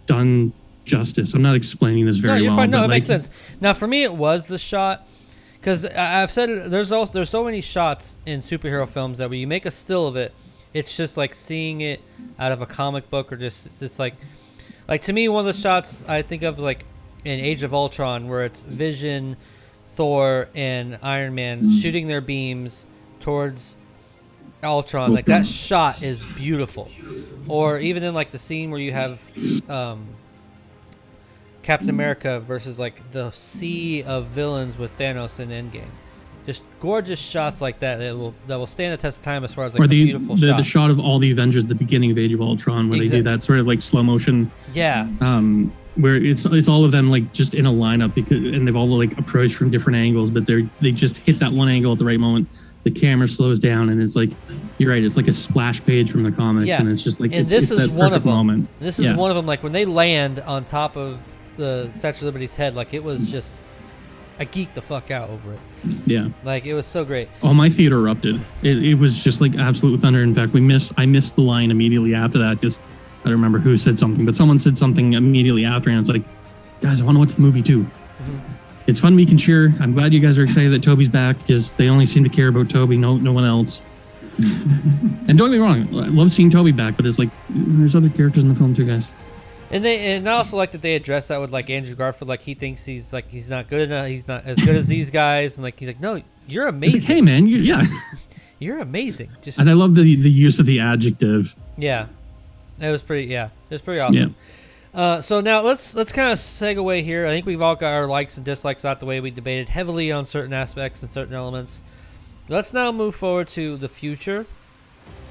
done justice. I'm not explaining this very well. No, you're fine. No, it like, makes sense. Now, for me, it was the shot, because I've said it, there's so many shots in superhero films that when you make a still of it, it's just like seeing it out of a comic book, or just it's like to me, one of the shots I think of like in Age of Ultron, where it's Vision, Thor, and Iron Man shooting their beams towards Ultron. Like that shot is beautiful. Or even in like the scene where you have Captain America versus like the sea of villains with Thanos in Endgame. Just gorgeous shots like that that will stand the test of time as far as like the beautiful shot. The shot of all the Avengers at the beginning of Age of Ultron, where they do that sort of like slow motion. Yeah. Where it's all of them like just in a lineup, and they've all like approached from different angles, but they just hit that one angle at the right moment. The camera slows down, and it's like, you're right, it's like a splash page from the comics, and it's just like and it's that one of them. Moment. This is one of them. Like when they land on top of the Statue of Liberty's head, like it was just, I geeked the fuck out over it. Yeah, like it was so great. Oh, my theater erupted. It was just like absolute thunder. In fact, I missed the line immediately after that, because I don't remember who said something, but someone said something immediately after, and it's like, guys, I want to watch the movie too. Mm-hmm. It's fun we can cheer. I'm glad you guys are excited that Tobey's back, because they only seem to care about Tobey, no one else. And don't get me wrong, I love seeing Tobey back, but it's like there's other characters in the film too, guys. And I also like that they address that with like Andrew Garfield, like he thinks he's not good enough, he's not as good as these guys, and like he's like, no, you're amazing. It's like, hey man, you're amazing. Just and I love the use of the adjective. Yeah, it was pretty awesome. Yeah. So now let's kind of segue here. I think we've all got our likes and dislikes out the way. We debated heavily on certain aspects and certain elements. Let's now move forward to the future,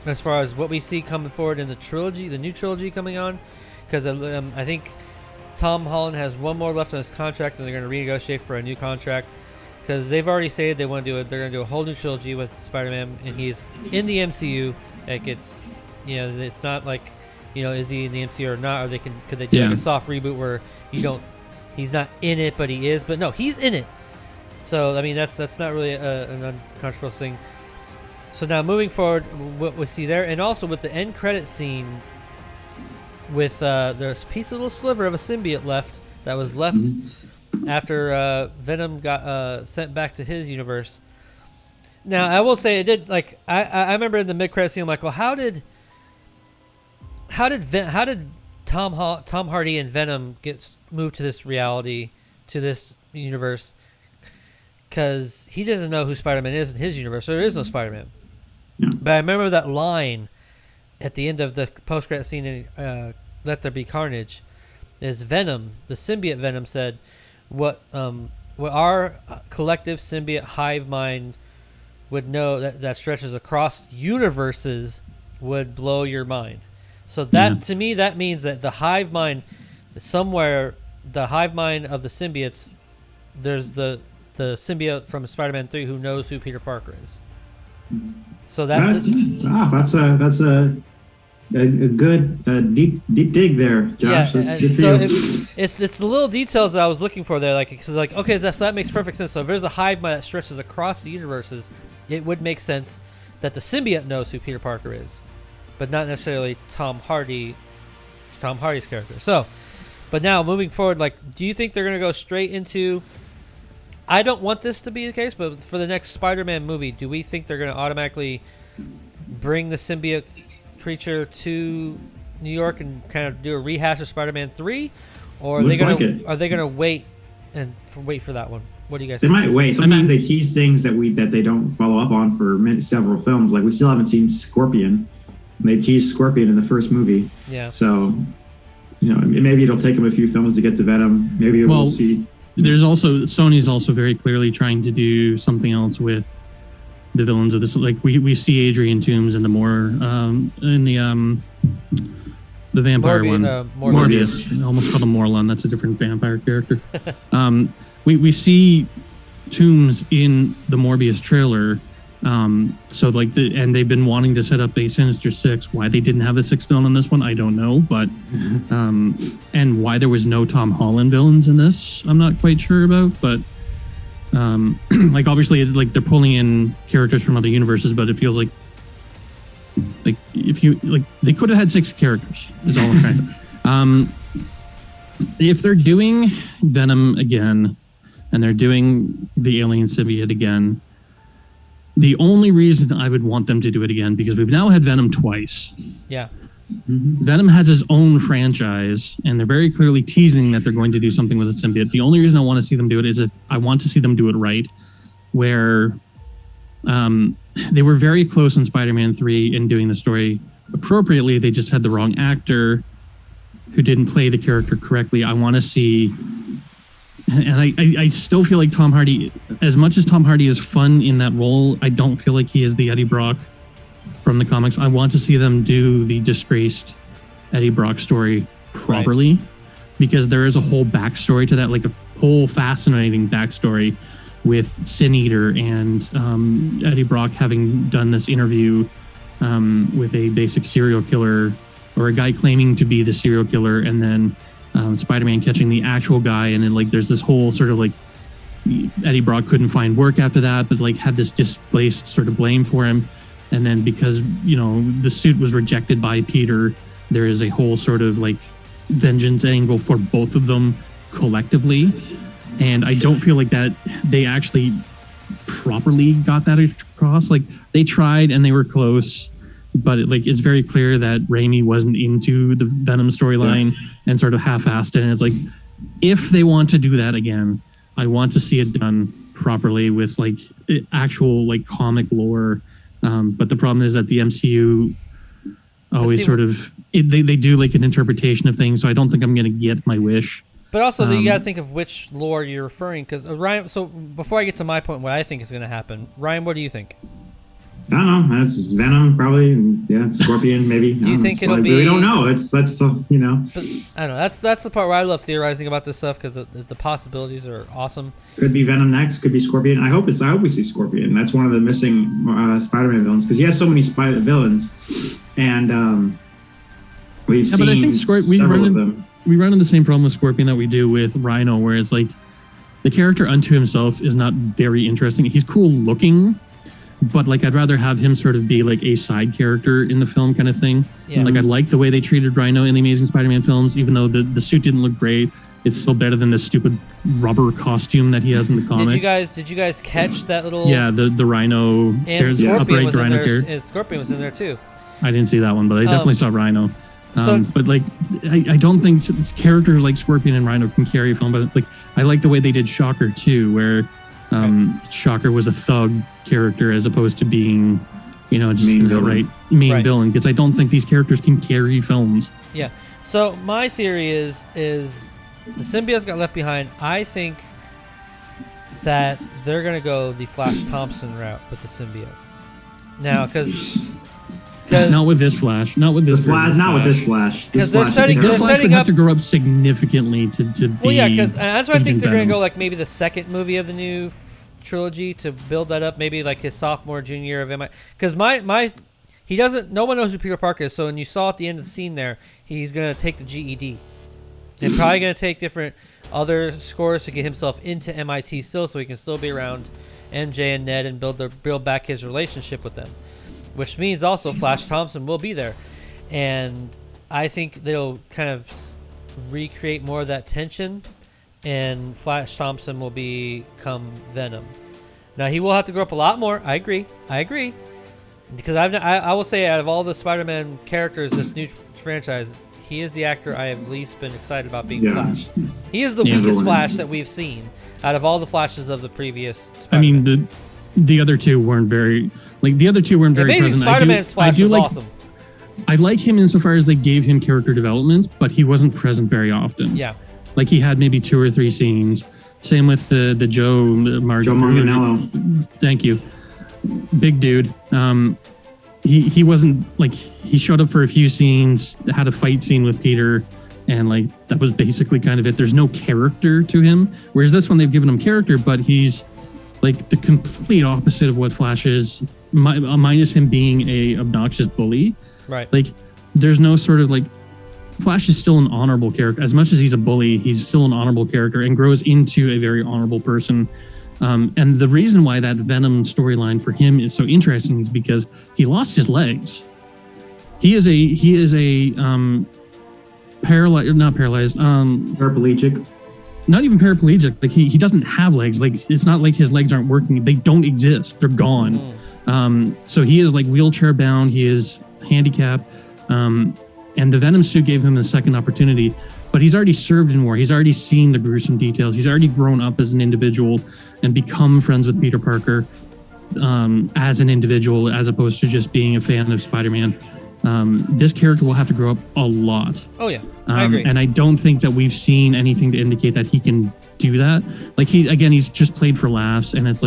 as far as what we see coming forward in the trilogy, the new trilogy coming on, because I think Tom Holland has one more left on his contract, and they're going to renegotiate for a new contract, because they've already stated they want to do it. They're going to do a whole new trilogy with Spider-Man, and he's in the MCU. Like it's not like, is he in the MCU or not? Or could they do like a soft reboot where he's not in it, but he is? But no, he's in it. So I mean, that's not really an uncontroversial thing. So now moving forward, what we see there, and also with the end credit scene, with there's a piece of little sliver of a symbiote that was left after Venom got sent back to his universe. Now I will say it did, like I remember in the mid credit scene, I'm like, well, how did Tom Hardy and Venom get moved to this reality, to this universe? Because he doesn't know who Spider-Man is in his universe, so there is no Spider-Man. Yeah. But I remember that line at the end of the post-credit scene in Let There Be Carnage is Venom, the symbiote Venom, said, what our collective symbiote hive mind would know that stretches across universes would blow your mind. So that to me, that means that the hive mind, somewhere, the hive mind of the symbiotes, there's the symbiote from Spider-Man 3 who knows who Peter Parker is. So that's a good deep dig there, Josh. Yeah, that's good for so you. It's the little details that I was looking for there, like, because like, okay, so that makes perfect sense. So if there's a hive mind that stretches across the universes, it would make sense that the symbiote knows who Peter Parker is, but not necessarily Tom Hardy's character. So, but now moving forward, like, do you think they're gonna go straight into I don't want this to be the case, but for the next Spider-Man movie, do we think they're going to automatically bring the symbiote creature to New York and kind of do a rehash of Spider-Man 3, or are they going to wait for that one? What do you guys think? They might wait. Sometimes they tease things that they don't follow up on for several films. Like we still haven't seen Scorpion. They teased Scorpion in the first movie. Yeah. So, maybe it'll take them a few films to get to Venom. Maybe we'll see. There's also Sony's also very clearly trying to do something else with the villains of this. Like we see Adrian Toomes in the the vampire one, Morbius. I almost called him Morlun. That's a different vampire character. We see Toomes in the Morbius trailer. And they've been wanting to set up a Sinister Six. Why they didn't have a sixth villain in this one, I don't know. But and why there was no Tom Holland villains in this, I'm not quite sure about. But obviously, they're pulling in characters from other universes, but it feels like if you they could have had 6 characters. Is all I'm trying to say. If they're doing Venom again, and they're doing the alien symbiote again. The only reason I would want them to do it again, because we've now had Venom twice. Yeah. Venom has his own franchise, and they're very clearly teasing that they're going to do something with a symbiote. The only reason I want to see them do it is if I want to see them do it right, where they were very close in Spider-Man 3 in doing the story appropriately. They just had the wrong actor who didn't play the character correctly. I want to see... And I still feel like Tom Hardy, as much as Tom Hardy is fun in that role, I don't feel like he is the Eddie Brock from the comics. I want to see them do the disgraced Eddie Brock story properly, because there is a whole backstory to that, like a whole fascinating backstory with Sin Eater and Eddie Brock having done this interview with a basic serial killer, or a guy claiming to be the serial killer, and then Spider-Man catching the actual guy, and then there's this whole sort of Eddie Brock couldn't find work after that, but had this displaced sort of blame for him, and then because the suit was rejected by Peter, there is a whole sort of vengeance angle for both of them collectively, and I don't feel like that they actually properly got that across. They tried and they were close. But it's very clear that Raimi wasn't into the Venom storyline and sort of half-assed it. And it's if they want to do that again, I want to see it done properly with actual comic lore. But the problem is that the MCU always they do an interpretation of things. So I don't think I'm going to get my wish. But also, you got to think of which lore you're referring. Because Ryan, so before I get to my point, what I think is going to happen, Ryan, what do you think? I don't know. That's just Venom, probably, and Scorpion, maybe. Do you think it'll be? We don't know. That's the But, I don't know. That's the part where I love theorizing about this stuff, because the possibilities are awesome. Could be Venom next. Could be Scorpion. I hope we see Scorpion. That's one of the missing Spider-Man villains, because he has so many Spider villains, and we've seen but I think several of them. We run into the same problem with Scorpion that we do with Rhino, where it's the character unto himself is not very interesting. He's cool looking, but I'd rather have him sort of be a side character in the film kind of thing. Yeah. I like the way they treated Rhino in the Amazing Spider-Man films, even though the suit didn't look great. It's still better than the stupid rubber costume that he has in the comics. Did you guys catch that little? Yeah, the Rhino. And Scorpion was in there. And Scorpion was in there too. I didn't see that one, but I definitely saw Rhino. But I don't think characters like Scorpion and Rhino can carry a film. But I like the way they did Shocker too, where Shocker was a thug character as opposed to being, just main villain. Because I don't think these characters can carry films. Yeah. So my theory is the symbiote got left behind. I think that they're gonna go the Flash Thompson route with the symbiote. Now, because not with this Flash, not with this Flash. Because they're setting would have to grow up significantly to be. Well, yeah, because that's why I think they're going to go maybe the second movie of the new trilogy to build that up. Maybe his sophomore, junior year of MI. Because he doesn't. No one knows who Peter Parker is. So when you saw at the end of the scene there, he's going to take the GED, and probably going to take different other scores to get himself into MIT still, so he can still be around MJ and Ned and build back his relationship with them. Which means also Flash Thompson will be there. And I think they'll kind of recreate more of that tension and Flash Thompson will become Venom. Now he will have to grow up a lot more. I agree. Because I will say, out of all the Spider-Man characters, this new franchise, he is the actor I have least been excited about being Flash. He is the weakest Flash that we've seen out of all the Flashes of the previous Spider-Man. I mean, the other two weren't very present. Spider-Man's Flash was awesome. I like him insofar as they gave him character development, but he wasn't present very often. Yeah. Like he had maybe 2 or 3 scenes. Same with the Joe Manganiello. Thank you. Big dude. He wasn't he showed up for a few scenes, had a fight scene with Peter, and that was basically kind of it. There's no character to him. Whereas this one, they've given him character, but he's the complete opposite of what Flash is, minus him being a obnoxious bully. Right. There's no sort of Flash is still an honorable character. As much as he's a bully, he's still an honorable character and grows into a very honorable person. And the reason why that Venom storyline for him is so interesting is because he lost his legs. He is a paraplegic. Not even paraplegic. He doesn't have legs. It's not like his legs aren't working. They don't exist. They're gone. So he is wheelchair bound. He is handicapped. And the Venom suit gave him a second opportunity, but he's already served in war. He's already seen the gruesome details. He's already grown up as an individual and become friends with Peter Parker as an individual, as opposed to just being a fan of Spider-Man. This character will have to grow up a lot. Oh yeah, I agree. And I don't think that we've seen anything to indicate that he can do that. He's just played for laughs, and it's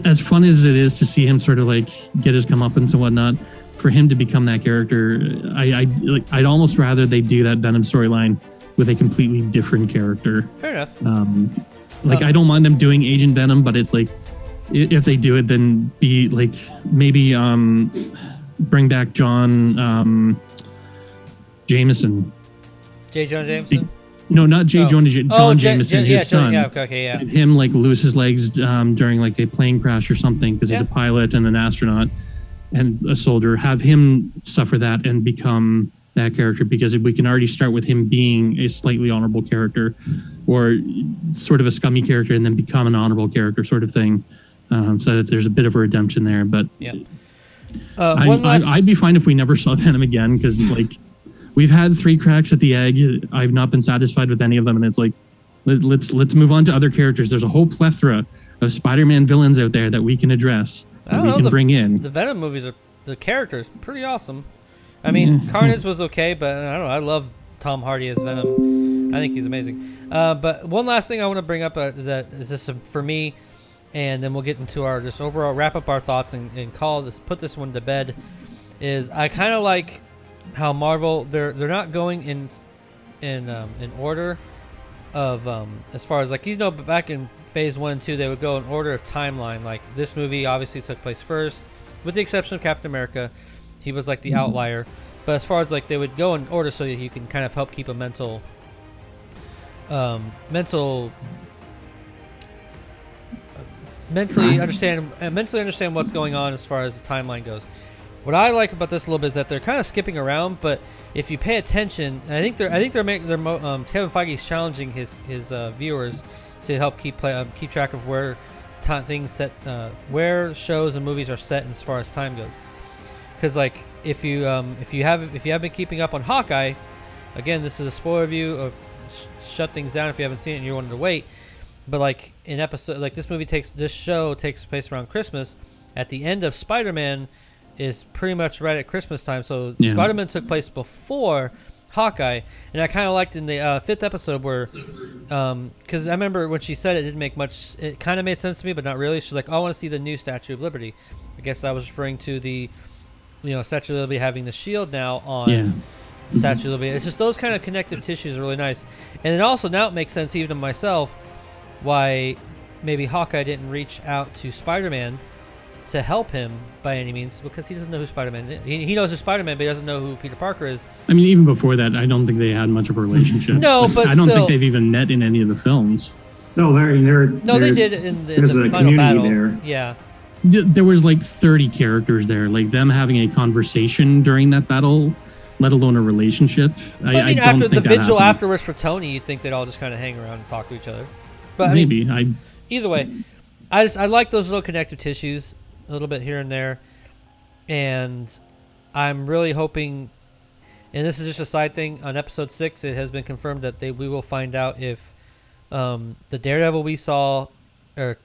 as fun as it is to see him sort of get his comeuppance and whatnot. For him to become that character, I'd almost rather they do that Venom storyline with a completely different character. Fair enough. I don't mind them doing Agent Venom, but it's if they do it, then be maybe bring back John Jameson. J. Jonah Jameson? No, not J. Jonah. John Jameson, his son. Yeah, okay, yeah. Him lose his legs during a plane crash or something because he's a pilot and an astronaut and a soldier. Have him suffer that and become that character, because we can already start with him being a slightly honorable character or sort of a scummy character and then become an honorable character sort of thing. So that there's a bit of a redemption there. But yeah. I'd be fine if we never saw Venom again, because we've had 3 cracks at the egg. I've not been satisfied with any of them, and it's let's move on to other characters. There's a whole plethora of Spider-Man villains out there that we can address, that we can bring in. The Venom movies are the characters pretty awesome. I mean, Carnage was okay, but I don't know. I love Tom Hardy as Venom. I think he's amazing. But one last thing I want to bring up that is just for me, and then we'll get into our just overall wrap up our thoughts and put this one to bed. Is I kind of like how Marvel they're not going in order of as far as back in Phase 1 and 2 they would go in order of timeline. Like this movie obviously took place first, with the exception of Captain America. He was the outlier. But as far as they would go in order so that you can kind of help keep a mentally understand what's going on as far as the timeline goes. What I like about this a little bit is that they're kind of skipping around, but if you pay attention, and I think Kevin Feige's challenging his viewers to help keep track of where where shows and movies are set as far as time goes. Because if you have been keeping up on Hawkeye, again, this is a spoiler review of shut things down if you haven't seen it and you wanted to wait. But in episode this show takes place around Christmas. At the end of Spider-Man is pretty much right at Christmas time. So Spider-Man took place before Hawkeye, and I kind of liked in the 5th episode where, because I remember when she said it didn't make much. It kind of made sense to me, but not really. She's like, "Oh, I want to see the new Statue of Liberty." I guess I was referring to the, Statue of Liberty having the shield now on Statue of Liberty. It's just those kind of connective tissues are really nice, and then also now it makes sense even to myself why maybe Hawkeye didn't reach out to Spider-Man to help him by any means, because he doesn't know who Spider-Man is. He knows who Spider-Man, but he doesn't know who Peter Parker is. I mean, even before that, I don't think they had much of a relationship. No, but I don't think they've even met in any of the films. No, they did in the final battle. There. Yeah. There was 30 characters there. Them having a conversation during that battle, let alone a relationship. I mean, don't after think the that vigil happens. afterwards for Tony, you'd think they'd all just kind of hang around and talk to each other. But Maybe. I mean, either way, I like those little connective tissues a little bit here and there, and I'm really hoping. And this is just a side thing. On episode 6, it has been confirmed that we will find out if the Daredevil we saw, or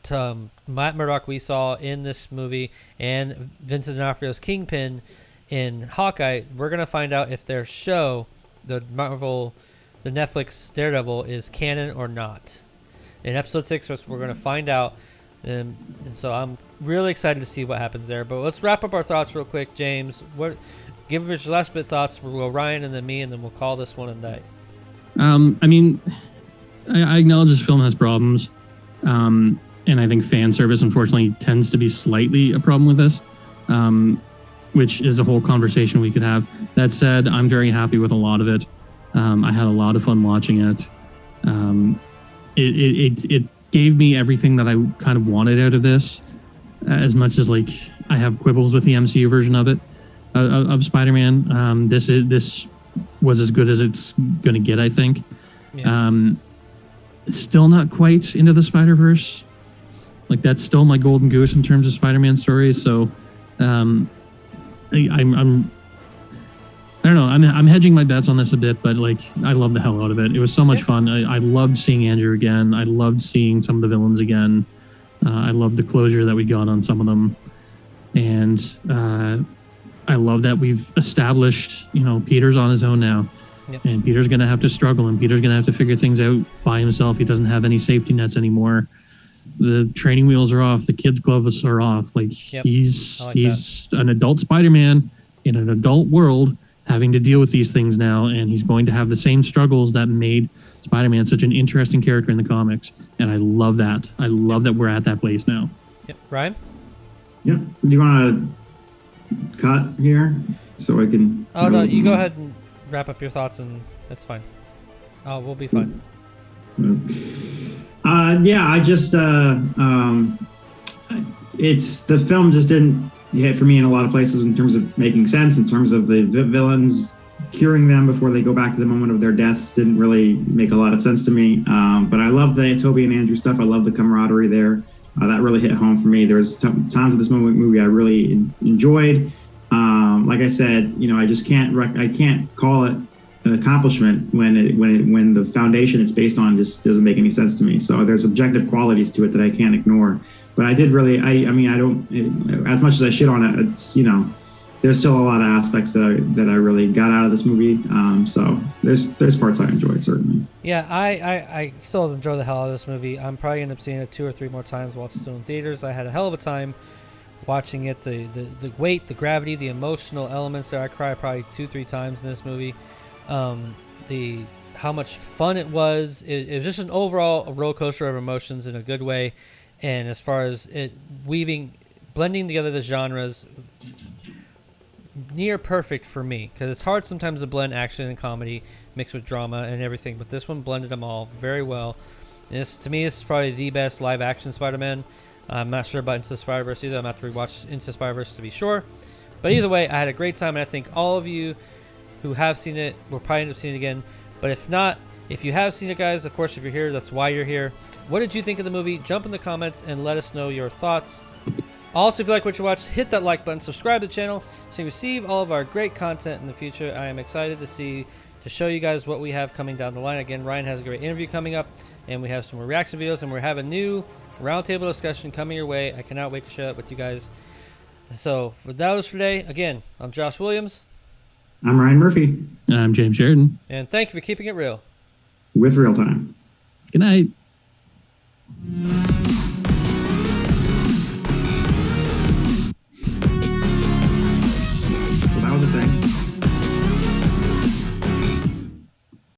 Matt Murdock we saw in this movie, and Vincent D'Onofrio's Kingpin in Hawkeye, we're going to find out if their show, the Netflix Daredevil, is canon or not. In episode 6, we're going to find out. And so I'm really excited to see what happens there. But let's wrap up our thoughts real quick, James. Give us your last bit thoughts. We'll go Ryan and then me, and then we'll call this one a night. I mean, I acknowledge this film has problems. And I think fan service, unfortunately, tends to be slightly a problem with this, which is a whole conversation we could have. That said, I'm very happy with a lot of it. I had a lot of fun watching it. It gave me everything that I kind of wanted out of this, as much as like I have quibbles with the MCU version of it. Of Spider-Man. This was as good as it's going to get, I think. Yeah. It's still not quite into the Spider-Verse. Like, that's still my golden goose in terms of Spider-Man stories. So, I'm hedging my bets on this a bit, but like, I love the hell out of it. It was so much fun. I loved seeing Andrew again. I loved seeing some of the villains again. I loved the closure that we got on some of them. And, I love that we've established, Peter's on his own now. Yep. And Peter's going to have to struggle, and Peter's going to have to figure things out by himself. He doesn't have any safety nets anymore. The training wheels are off. The kids' gloves are off. Like, yep. He's an adult Spider-Man in an adult world having to deal with these things now, and he's going to have the same struggles that made Spider-Man such an interesting character in the comics. And I love that. I love that we're at that place now. Yep. Ryan? Yep. Do you want to cut here so I can... Oh, no, you go ahead and wrap up your thoughts, and that's fine. Oh, we'll be fine. I just... the film just didn't hit for me in a lot of places in terms of making sense, in terms of the villains curing them before they go back to the moment of their deaths didn't really make a lot of sense to me. But I love the Tobey and Andrew stuff. I love the camaraderie there. That really hit home for me. There's times of this movie I really enjoyed. Like I said, I just can't call it an accomplishment when the foundation it's based on just doesn't make any sense to me. So there's objective qualities to it that I can't ignore. But I did really, I don't, as much as I shit on it, it's, there's still a lot of aspects that I really got out of this movie. So there's parts I enjoyed, certainly. Yeah, I still enjoy the hell out of this movie. I'm probably going to end up seeing it 2 or 3 more times while it's still in theaters. I had a hell of a time watching it. The weight, the gravity, the emotional elements there. I cried probably 2-3 times in this movie. How much fun it was. It was just an overall roller coaster of emotions in a good way. And as far as it blending together the genres, near perfect for me, because it's hard sometimes to blend action and comedy mixed with drama and everything, but this one blended them all very well. And to me, this is probably the best live action Spider-Man. I'm not sure about Into the Spider-Verse either. I'm going to have to rewatch Into the Spider-Verse to be sure. But either way, I had a great time, and I think all of you who have seen it will probably end up seeing it again. But if not, if you have seen it, guys, of course, if you're here, that's why you're here. What did you think of the movie? Jump in the comments and let us know your thoughts. Also, if you like what you watch, hit that like button, subscribe to the channel so you receive all of our great content in the future. I am excited to show you guys what we have coming down the line. Again, Ryan has a great interview coming up, and we have some more reaction videos, and we're having a new roundtable discussion coming your way. I cannot wait to share it with you guys. So, that was for today. Again, I'm Josh Williams. I'm Ryan Murphy. And I'm James Sheridan. And thank you for keeping it real. With ReelTime. Good night.